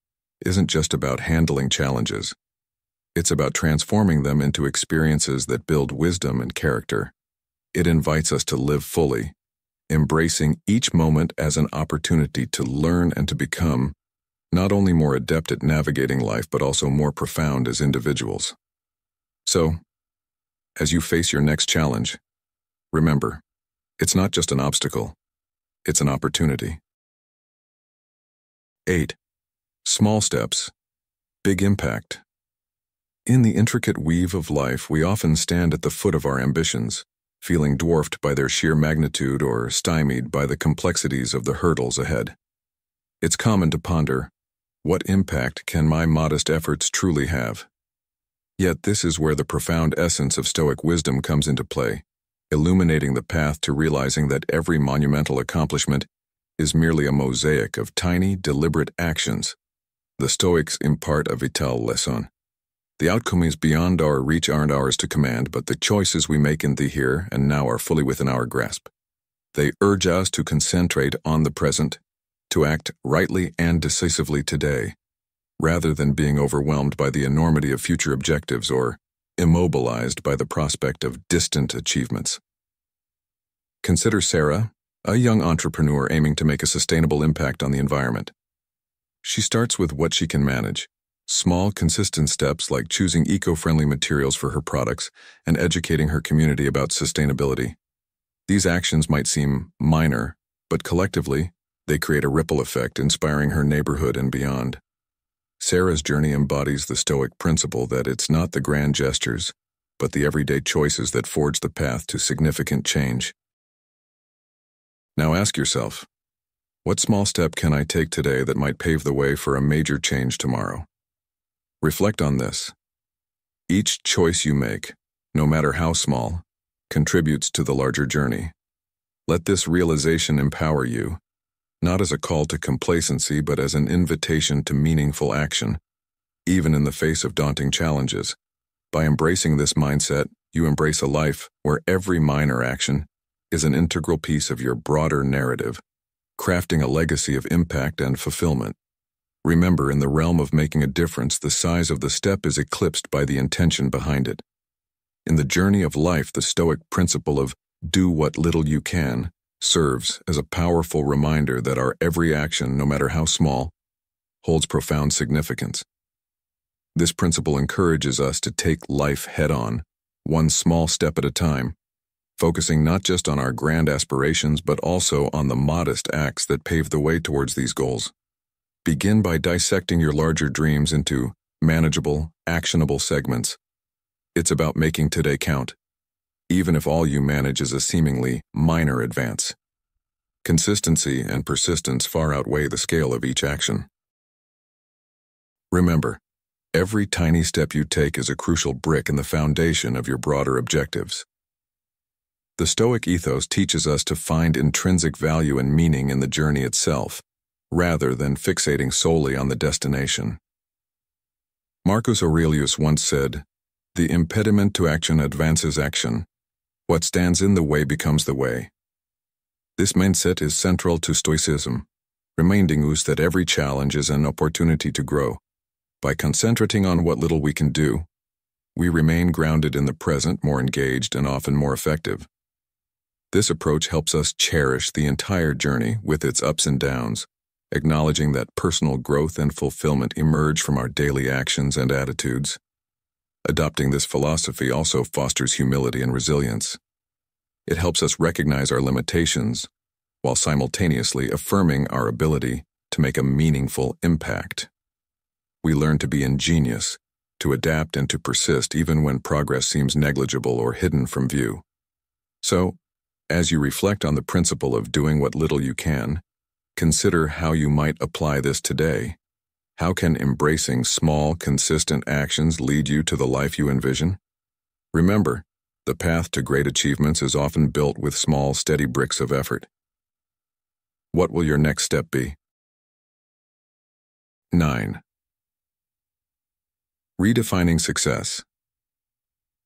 isn't just about handling challenges. It's about transforming them into experiences that build wisdom and character. It invites us to live fully, embracing each moment as an opportunity to learn and to become not only more adept at navigating life, but also more profound as individuals. So, as you face your next challenge, remember, it's not just an obstacle, it's an opportunity. 8. Small steps, big impact. In the intricate weave of life, we often stand at the foot of our ambitions, feeling dwarfed by their sheer magnitude or stymied by the complexities of the hurdles ahead. It's common to ponder, what impact can my modest efforts truly have? Yet this is where the profound essence of Stoic wisdom comes into play, illuminating the path to realizing that every monumental accomplishment is merely a mosaic of tiny, deliberate actions. The Stoics impart a vital lesson. The outcome is beyond our reach, aren't ours to command, but the choices we make in the here and now are fully within our grasp. They urge us to concentrate on the present, to act rightly and decisively today, rather than being overwhelmed by the enormity of future objectives or immobilized by the prospect of distant achievements. Consider Sarah, a young entrepreneur aiming to make a sustainable impact on the environment. She starts with what she can manage, small, consistent steps like choosing eco-friendly materials for her products and educating her community about sustainability. These actions might seem minor, but collectively, they create a ripple effect inspiring her neighborhood and beyond. Sarah's journey embodies the Stoic principle that it's not the grand gestures, but the everyday choices that forge the path to significant change. Now ask yourself, what small step can I take today that might pave the way for a major change tomorrow? Reflect on this. Each choice you make, no matter how small, contributes to the larger journey. Let this realization empower you, not as a call to complacency but as an invitation to meaningful action, even in the face of daunting challenges. By embracing this mindset, you embrace a life where every minor action is an integral piece of your broader narrative, crafting a legacy of impact and fulfillment. Remember, in the realm of making a difference, the size of the step is eclipsed by the intention behind it. In the journey of life, the Stoic principle of do what little you can serves as a powerful reminder that our every action, no matter how small, holds profound significance. This principle encourages us to take life head-on, one small step at a time, focusing not just on our grand aspirations but also on the modest acts that pave the way towards these goals. Begin by dissecting your larger dreams into manageable, actionable segments. It's about making today count, even if all you manage is a seemingly minor advance. Consistency and persistence far outweigh the scale of each action. Remember, every tiny step you take is a crucial brick in the foundation of your broader objectives. The Stoic ethos teaches us to find intrinsic value and meaning in the journey itself, rather than fixating solely on the destination. Marcus Aurelius once said, "The impediment to action advances action. What stands in the way becomes the way." This mindset is central to Stoicism, reminding us that every challenge is an opportunity to grow. By concentrating on what little we can do, we remain grounded in the present, more engaged, and often more effective. This approach helps us cherish the entire journey with its ups and downs, acknowledging that personal growth and fulfillment emerge from our daily actions and attitudes. Adopting this philosophy also fosters humility and resilience. It helps us recognize our limitations, while simultaneously affirming our ability to make a meaningful impact. We learn to be ingenious, to adapt and to persist even when progress seems negligible or hidden from view. So, as you reflect on the principle of doing what little you can, consider how you might apply this today. How can embracing small, consistent actions lead you to the life you envision? Remember, the path to great achievements is often built with small, steady bricks of effort. What will your next step be? 9. Redefining success.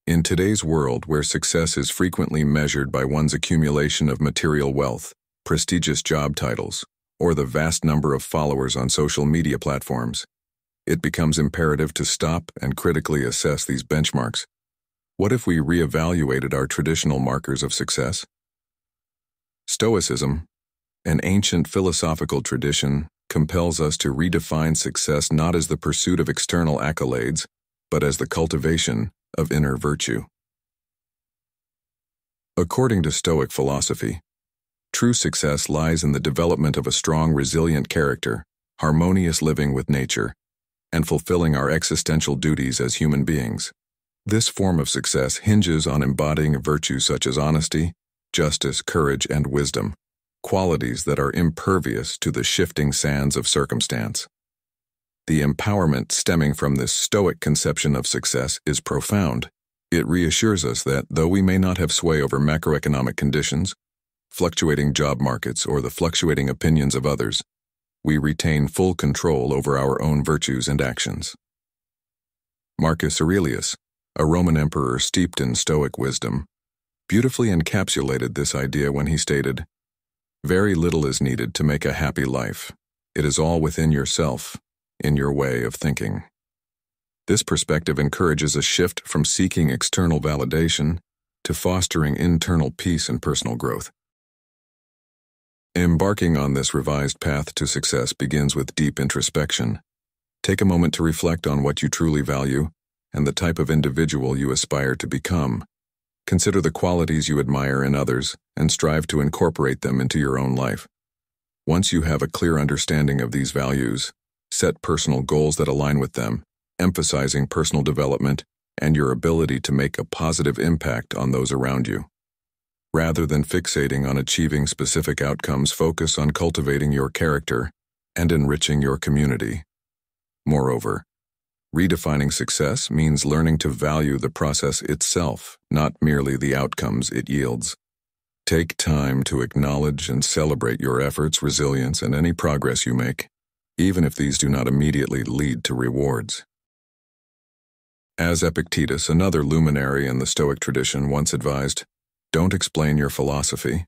In today's world, where success is frequently measured by one's accumulation of material wealth, prestigious job titles, or the vast number of followers on social media platforms, it becomes imperative to stop and critically assess these benchmarks. What if we reevaluated our traditional markers of success? Stoicism, an ancient philosophical tradition, compels us to redefine success not as the pursuit of external accolades, but as the cultivation of inner virtue. According to Stoic philosophy, true success lies in the development of a strong, resilient character, harmonious living with nature, and fulfilling our existential duties as human beings. This form of success hinges on embodying virtues such as honesty, justice, courage, and wisdom, qualities that are impervious to the shifting sands of circumstance. The empowerment stemming from this Stoic conception of success is profound. It reassures us that, though we may not have sway over macroeconomic conditions, fluctuating job markets, or the fluctuating opinions of others, we retain full control over our own virtues and actions. Marcus Aurelius, a Roman emperor steeped in Stoic wisdom, beautifully encapsulated this idea when he stated, Very little is needed to make a happy life. It is all within yourself, in your way of thinking. This perspective encourages a shift from seeking external validation to fostering internal peace and personal growth. Embarking on this revised path to success begins with deep introspection. Take a moment to reflect on what you truly value and the type of individual you aspire to become. Consider the qualities you admire in others and strive to incorporate them into your own life. Once you have a clear understanding of these values, set personal goals that align with them, emphasizing personal development and your ability to make a positive impact on those around you. Rather than fixating on achieving specific outcomes, focus on cultivating your character and enriching your community. Moreover, redefining success means learning to value the process itself, not merely the outcomes it yields. Take time to acknowledge and celebrate your efforts, resilience, and any progress you make, even if these do not immediately lead to rewards. As Epictetus, another luminary in the Stoic tradition, once advised, don't explain your philosophy,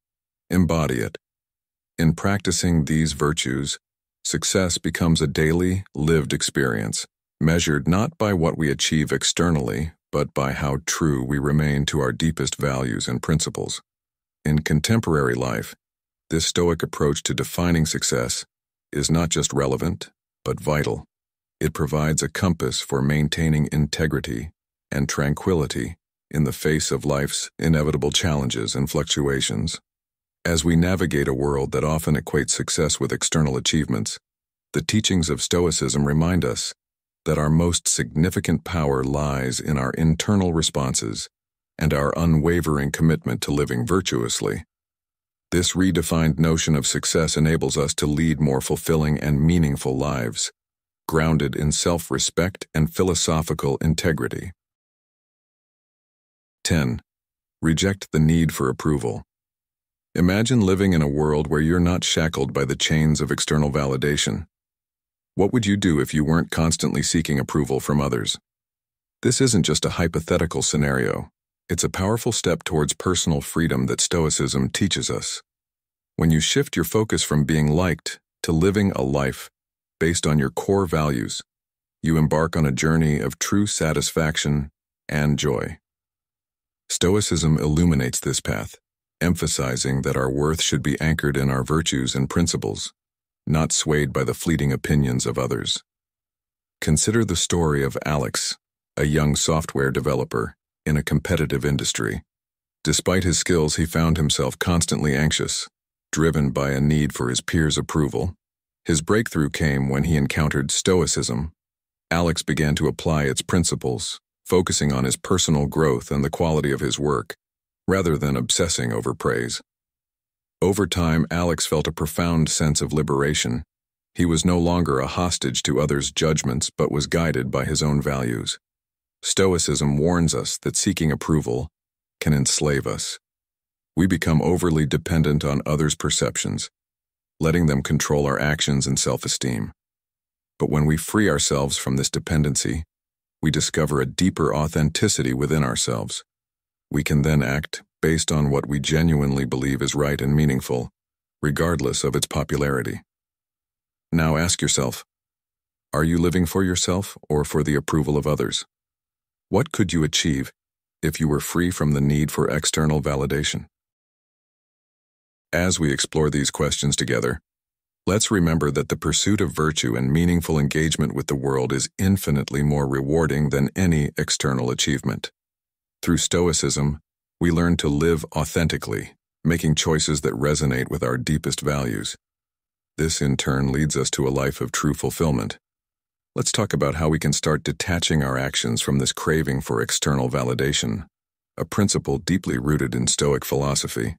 embody it. In practicing these virtues, success becomes a daily, lived experience, measured not by what we achieve externally, but by how true we remain to our deepest values and principles. In contemporary life, this Stoic approach to defining success is not just relevant, but vital. It provides a compass for maintaining integrity and tranquility in the face of life's inevitable challenges and fluctuations. As we navigate a world that often equates success with external achievements, the teachings of Stoicism remind us that our most significant power lies in our internal responses and our unwavering commitment to living virtuously. This redefined notion of success enables us to lead more fulfilling and meaningful lives, grounded in self-respect and philosophical integrity. 10. Reject the need for approval. Imagine living in a world where you're not shackled by the chains of external validation. What would you do if you weren't constantly seeking approval from others? This isn't just a hypothetical scenario. It's a powerful step towards personal freedom that Stoicism teaches us. When you shift your focus from being liked to living a life based on your core values, you embark on a journey of true satisfaction and joy. Stoicism illuminates this path, emphasizing that our worth should be anchored in our virtues and principles, not swayed by the fleeting opinions of others. Consider the story of Alex, a young software developer in a competitive industry. Despite his skills, he found himself constantly anxious, driven by a need for his peers' approval. His breakthrough came when he encountered Stoicism. Alex began to apply its principles, focusing on his personal growth and the quality of his work, rather than obsessing over praise. Over time, Alex felt a profound sense of liberation. He was no longer a hostage to others' judgments, but was guided by his own values. Stoicism warns us that seeking approval can enslave us. We become overly dependent on others' perceptions, letting them control our actions and self-esteem. But when we free ourselves from this dependency, we discover a deeper authenticity within ourselves. We can then act based on what we genuinely believe is right and meaningful, regardless of its popularity. Now ask yourself, are you living for yourself or for the approval of others? What could you achieve if you were free from the need for external validation? As we explore these questions together, let's remember that the pursuit of virtue and meaningful engagement with the world is infinitely more rewarding than any external achievement. Through Stoicism, we learn to live authentically, making choices that resonate with our deepest values. This, in turn, leads us to a life of true fulfillment. Let's talk about how we can start detaching our actions from this craving for external validation, a principle deeply rooted in Stoic philosophy.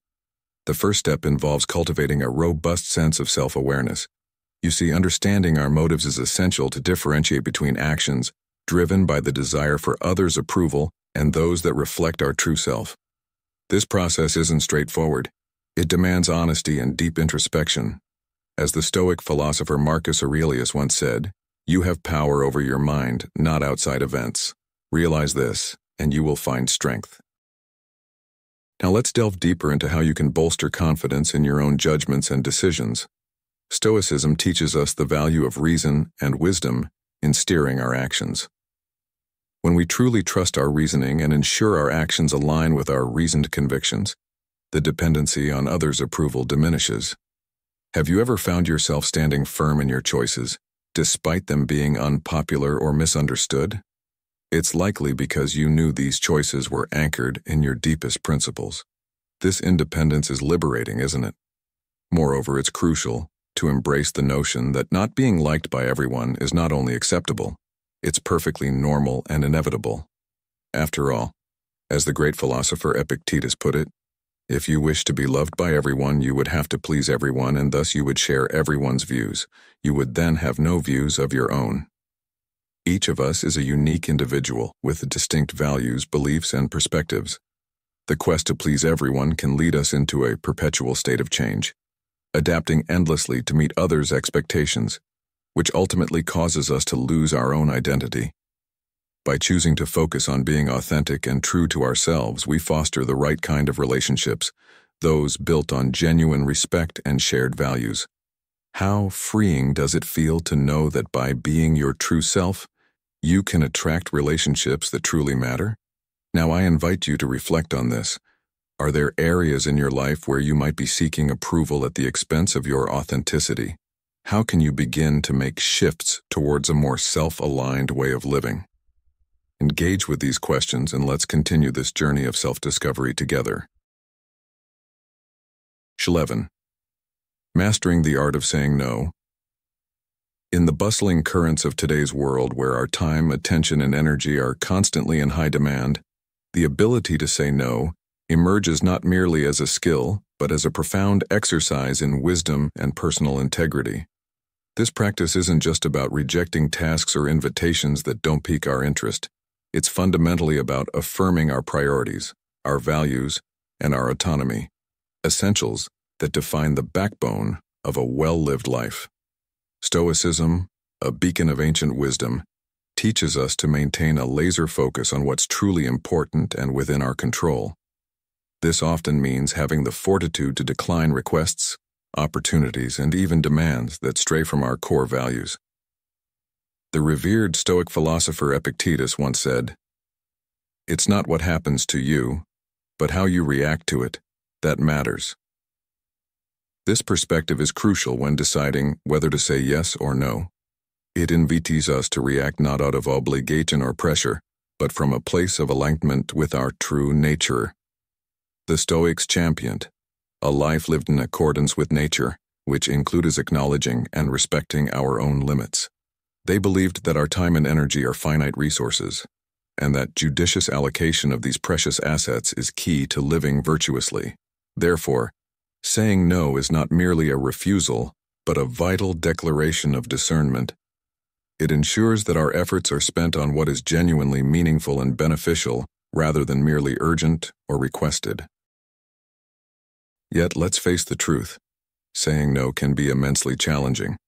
The first step involves cultivating a robust sense of self-awareness. You see, understanding our motives is essential to differentiate between actions driven by the desire for others' approval and those that reflect our true self. This process isn't straightforward. It demands honesty and deep introspection. As the Stoic philosopher Marcus Aurelius once said, "You have power over your mind, not outside events. Realize this, and you will find strength." Now let's delve deeper into how you can bolster confidence in your own judgments and decisions. Stoicism teaches us the value of reason and wisdom in steering our actions. When we truly trust our reasoning and ensure our actions align with our reasoned convictions, the dependency on others' approval diminishes. Have you ever found yourself standing firm in your choices, despite them being unpopular or misunderstood? It's likely because you knew these choices were anchored in your deepest principles. This independence is liberating, isn't it? Moreover, it's crucial to embrace the notion that not being liked by everyone is not only acceptable, it's perfectly normal and inevitable. After all, as the great philosopher Epictetus put it, if you wish to be loved by everyone, you would have to please everyone, and thus you would share everyone's views. You would then have no views of your own. Each of us is a unique individual with distinct values, beliefs, and perspectives. The quest to please everyone can lead us into a perpetual state of change, adapting endlessly to meet others' expectations, which ultimately causes us to lose our own identity. By choosing to focus on being authentic and true to ourselves, we foster the right kind of relationships, those built on genuine respect and shared values. How freeing does it feel to know that by being your true self, you can attract relationships that truly matter? Now I invite you to reflect on this. Are there areas in your life where you might be seeking approval at the expense of your authenticity? How can you begin to make shifts towards a more self-aligned way of living? Engage with these questions and let's continue this journey of self-discovery together. 11. Mastering the art of saying no. In the bustling currents of today's world, where our time, attention, and energy are constantly in high demand, the ability to say no emerges not merely as a skill, but as a profound exercise in wisdom and personal integrity. This practice isn't just about rejecting tasks or invitations that don't pique our interest. It's fundamentally about affirming our priorities, our values, and our autonomy, essentials that define the backbone of a well-lived life. Stoicism, a beacon of ancient wisdom, teaches us to maintain a laser focus on what's truly important and within our control. This often means having the fortitude to decline requests, opportunities, and even demands that stray from our core values. The revered Stoic philosopher Epictetus once said, "It's not what happens to you, but how you react to it, that matters." This perspective is crucial when deciding whether to say yes or no. It invites us to react not out of obligation or pressure, but from a place of alignment with our true nature. The Stoics championed a life lived in accordance with nature, which includes acknowledging and respecting our own limits. They believed that our time and energy are finite resources, and that judicious allocation of these precious assets is key to living virtuously. Therefore, saying no is not merely a refusal, but a vital declaration of discernment. It ensures that our efforts are spent on what is genuinely meaningful and beneficial, rather than merely urgent or requested. Yet let's face the truth. Saying no can be immensely challenging.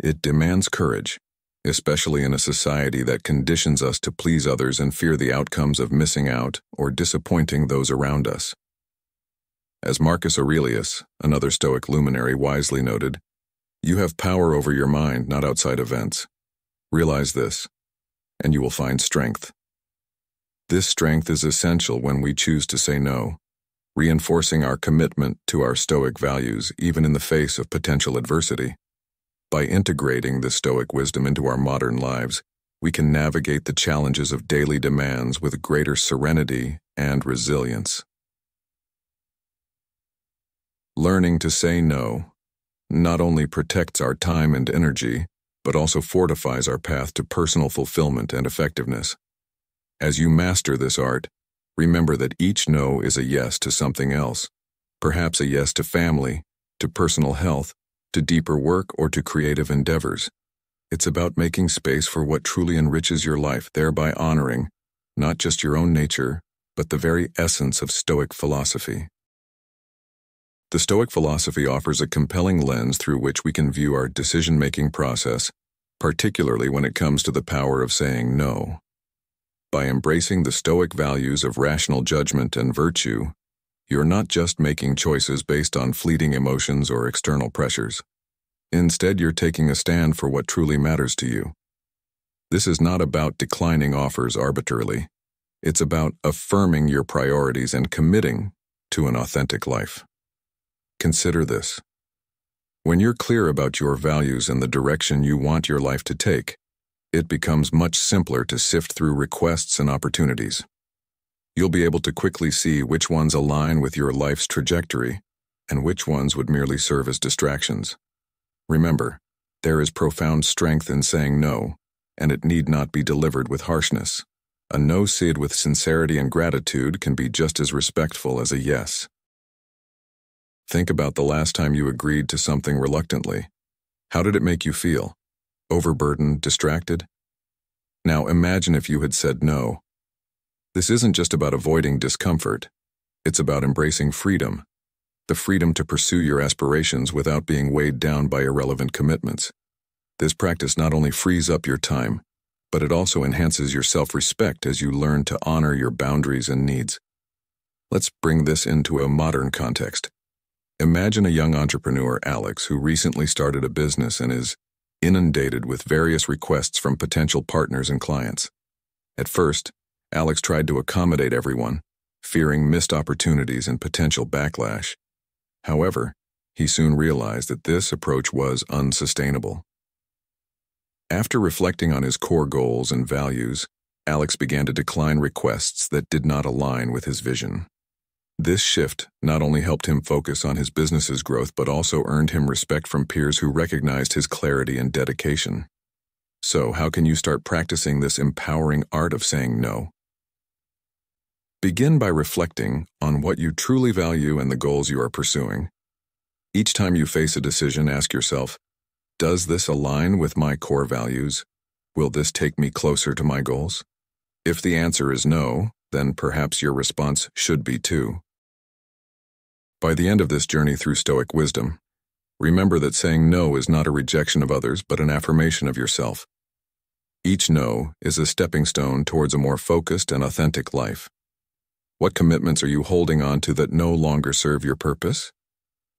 It demands courage, especially in a society that conditions us to please others and fear the outcomes of missing out or disappointing those around us. As Marcus Aurelius, another Stoic luminary, wisely noted, "You have power over your mind, not outside events. Realize this, and you will find strength." This strength is essential when we choose to say no, reinforcing our commitment to our Stoic values even in the face of potential adversity. By integrating this Stoic wisdom into our modern lives, we can navigate the challenges of daily demands with greater serenity and resilience. Learning to say no not only protects our time and energy, but also fortifies our path to personal fulfillment and effectiveness. As you master this art, remember that each no is a yes to something else, perhaps a yes to family, to personal health, to deeper work, or to creative endeavors. It's about making space for what truly enriches your life, thereby honoring not just your own nature, but the very essence of Stoic philosophy. The Stoic philosophy offers a compelling lens through which we can view our decision-making process, particularly when it comes to the power of saying no. By embracing the Stoic values of rational judgment and virtue, You're not just making choices based on fleeting emotions or external pressures. Instead, you're taking a stand for what truly matters to you. This is not about declining offers arbitrarily. It's about affirming your priorities and committing to an authentic life. Consider this. When you're clear about your values and the direction you want your life to take, it becomes much simpler to sift through requests and opportunities. You'll be able to quickly see which ones align with your life's trajectory and which ones would merely serve as distractions. Remember, there is profound strength in saying no, and it need not be delivered with harshness. A no said with sincerity and gratitude can be just as respectful as a yes. Think about the last time you agreed to something reluctantly. How did it make you feel? Overburdened, distracted? Now imagine if you had said no. This isn't just about avoiding discomfort. It's about embracing freedom. The freedom to pursue your aspirations without being weighed down by irrelevant commitments. This practice not only frees up your time, but it also enhances your self-respect as you learn to honor your boundaries and needs. Let's bring this into a modern context. Imagine a young entrepreneur, Alex, who recently started a business and is inundated with various requests from potential partners and clients. At first, Alex tried to accommodate everyone, fearing missed opportunities and potential backlash. However, he soon realized that this approach was unsustainable. After reflecting on his core goals and values, Alex began to decline requests that did not align with his vision. This shift not only helped him focus on his business's growth but also earned him respect from peers who recognized his clarity and dedication. So, how can you start practicing this empowering art of saying no? Begin by reflecting on what you truly value and the goals you are pursuing. Each time you face a decision, ask yourself, does this align with my core values? Will this take me closer to my goals? If the answer is no, then perhaps your response should be too. By the end of this journey through Stoic wisdom, remember that saying no is not a rejection of others but an affirmation of yourself. Each no is a stepping stone towards a more focused and authentic life. What commitments are you holding on to that no longer serve your purpose?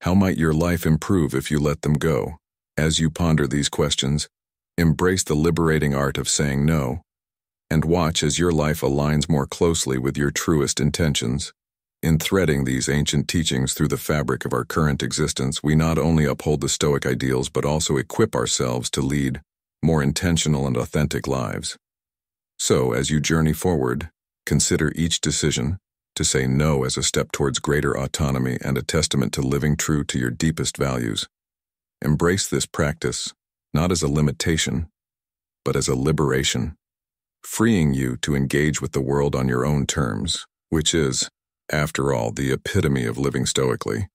How might your life improve if you let them go? As you ponder these questions, embrace the liberating art of saying no, and watch as your life aligns more closely with your truest intentions. In threading these ancient teachings through the fabric of our current existence, we not only uphold the Stoic ideals but also equip ourselves to lead more intentional and authentic lives. So, as you journey forward, consider each decision to say no as a step towards greater autonomy and a testament to living true to your deepest values. Embrace this practice, not as a limitation, but as a liberation, freeing you to engage with the world on your own terms, which is, after all, the epitome of living stoically.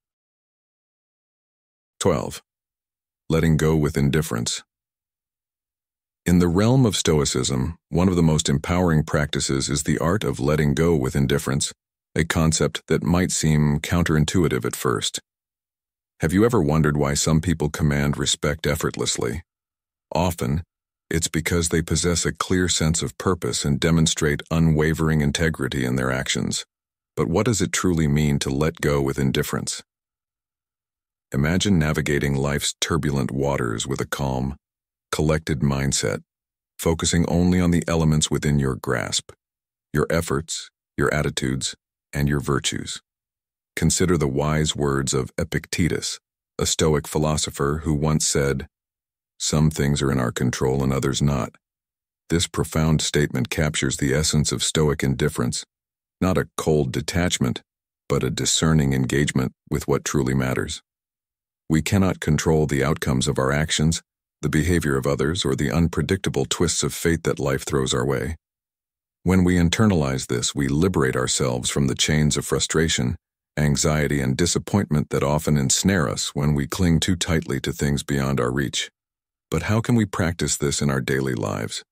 12. Letting go with indifference. In the realm of Stoicism, one of the most empowering practices is the art of letting go with indifference, a concept that might seem counterintuitive at first. Have you ever wondered why some people command respect effortlessly? Often, it's because they possess a clear sense of purpose and demonstrate unwavering integrity in their actions. But what does it truly mean to let go with indifference? Imagine navigating life's turbulent waters with a calm, collected mindset, focusing only on the elements within your grasp, your efforts, your attitudes, and your virtues. Consider the wise words of Epictetus, a Stoic philosopher who once said, "Some things are in our control and others not." This profound statement captures the essence of Stoic indifference, not a cold detachment, but a discerning engagement with what truly matters. We cannot control the outcomes of our actions, the behavior of others, or the unpredictable twists of fate that life throws our way. When we internalize this, we liberate ourselves from the chains of frustration, anxiety, and disappointment that often ensnare us when we cling too tightly to things beyond our reach. But how can we practice this in our daily lives?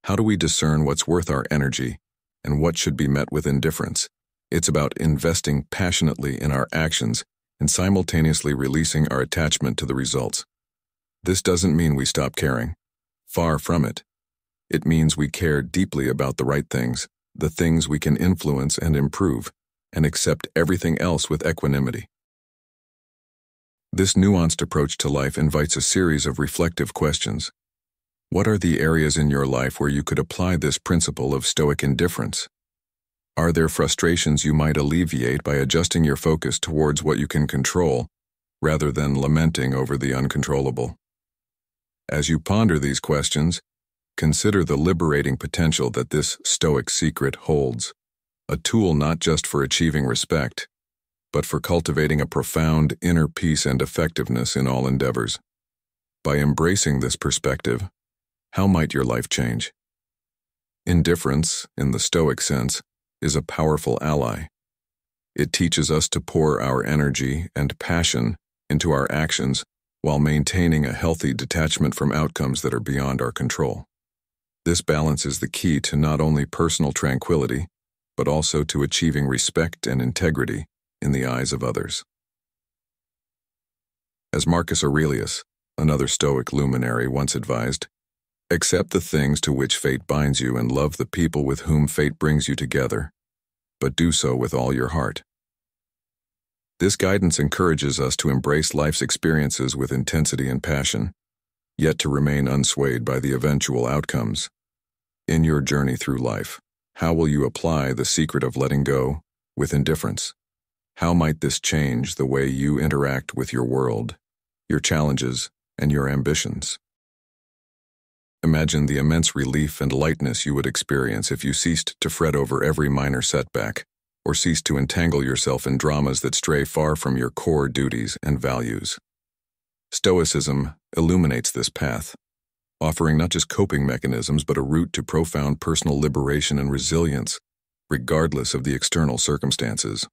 How do we discern what's worth our energy and what should be met with indifference? It's about investing passionately in our actions and simultaneously releasing our attachment to the results. This doesn't mean we stop caring. Far from it. It means we care deeply about the right things, the things we can influence and improve. and accept everything else with equanimity. This nuanced approach to life invites a series of reflective questions. What are the areas in your life where you could apply this principle of stoic indifference? Are there frustrations you might alleviate by adjusting your focus towards what you can control, rather than lamenting over the uncontrollable? As you ponder these questions, consider the liberating potential that this Stoic secret holds, a tool not just for achieving respect, but for cultivating a profound inner peace and effectiveness in all endeavors. By embracing this perspective, how might your life change? Indifference, in the Stoic sense, is a powerful ally. It teaches us to pour our energy and passion into our actions while maintaining a healthy detachment from outcomes that are beyond our control. This balance is the key to not only personal tranquility, but also to achieving respect and integrity in the eyes of others. As Marcus Aurelius, another Stoic luminary, once advised, accept the things to which fate binds you and love the people with whom fate brings you together, but do so with all your heart. This guidance encourages us to embrace life's experiences with intensity and passion, yet to remain unswayed by the eventual outcomes. In your journey through life, how will you apply the secret of letting go with indifference? How might this change the way you interact with your world, your challenges, and your ambitions? Imagine the immense relief and lightness you would experience if you ceased to fret over every minor setback, or ceased to entangle yourself in dramas that stray far from your core duties and values. Stoicism illuminates this path, offering not just coping mechanisms but a route to profound personal liberation and resilience, regardless of the external circumstances.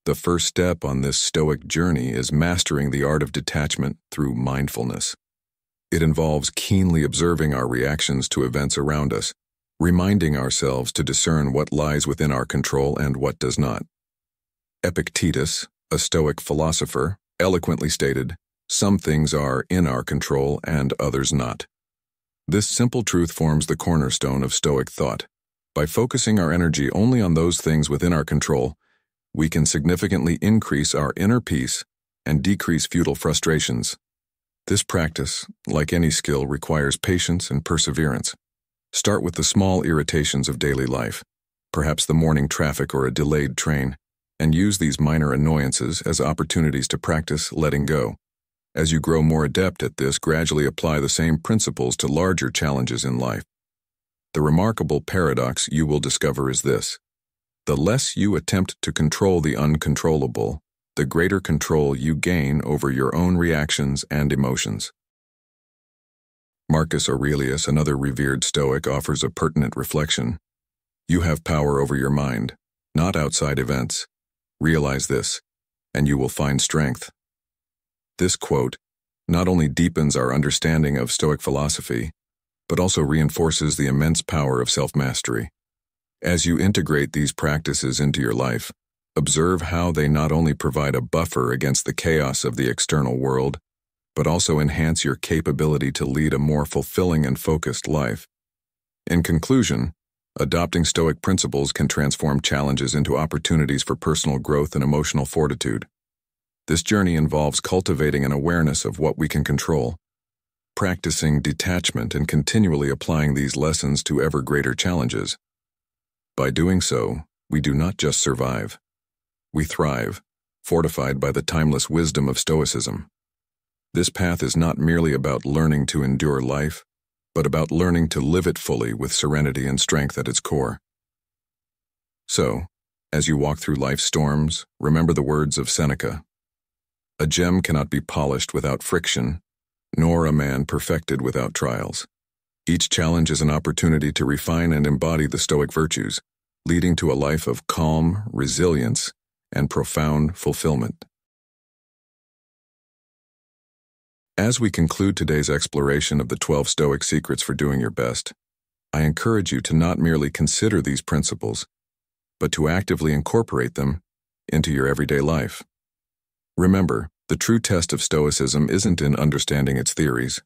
The first step on this Stoic journey is mastering the art of detachment through mindfulness. It involves keenly observing our reactions to events around us, reminding ourselves to discern what lies within our control and what does not. Epictetus, a Stoic philosopher, eloquently stated, "Some things are in our control and others not." This simple truth forms the cornerstone of Stoic thought. By focusing our energy only on those things within our control, we can significantly increase our inner peace and decrease futile frustrations. This practice, like any skill, requires patience and perseverance. Start with the small irritations of daily life, perhaps the morning traffic or a delayed train, and use these minor annoyances as opportunities to practice letting go. As you grow more adept at this, gradually apply the same principles to larger challenges in life. The remarkable paradox you will discover is this: the less you attempt to control the uncontrollable, the greater control you gain over your own reactions and emotions. Marcus Aurelius, another revered Stoic, offers a pertinent reflection. You have power over your mind, not outside events. Realize this, and you will find strength. This quote not only deepens our understanding of Stoic philosophy, but also reinforces the immense power of self-mastery. As you integrate these practices into your life, observe how they not only provide a buffer against the chaos of the external world, but also enhance your capability to lead a more fulfilling and focused life. In conclusion, adopting Stoic principles can transform challenges into opportunities for personal growth and emotional fortitude. This journey involves cultivating an awareness of what we can control, practicing detachment, and continually applying these lessons to ever greater challenges. By doing so, we do not just survive. We thrive, fortified by the timeless wisdom of Stoicism. This path is not merely about learning to endure life, but about learning to live it fully with serenity and strength at its core. So, as you walk through life's storms, remember the words of Seneca: "A gem cannot be polished without friction, nor a man perfected without trials." Each challenge is an opportunity to refine and embody the Stoic virtues, leading to a life of calm, resilience, and profound fulfillment. As we conclude today's exploration of the 12 Stoic secrets for doing your best, I encourage you to not merely consider these principles, but to actively incorporate them into your everyday life. Remember, the true test of Stoicism isn't in understanding its theories,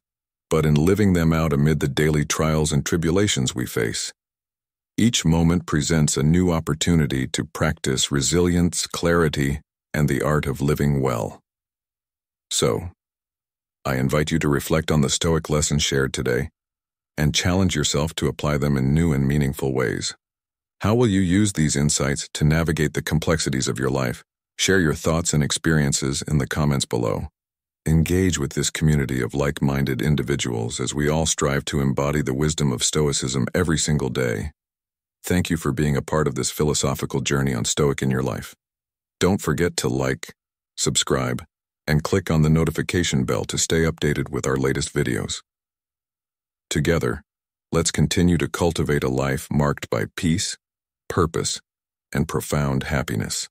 but in living them out amid the daily trials and tribulations we face. Each moment presents a new opportunity to practice resilience, clarity, and the art of living well. So, I invite you to reflect on the Stoic lessons shared today and challenge yourself to apply them in new and meaningful ways. How will you use these insights to navigate the complexities of your life? Share your thoughts and experiences in the comments below. Engage with this community of like-minded individuals as we all strive to embody the wisdom of Stoicism every single day. Thank you for being a part of this philosophical journey on Stoic in Your Life. Don't forget to like, subscribe, and click on the notification bell to stay updated with our latest videos. Together, let's continue to cultivate a life marked by peace, purpose, and profound happiness.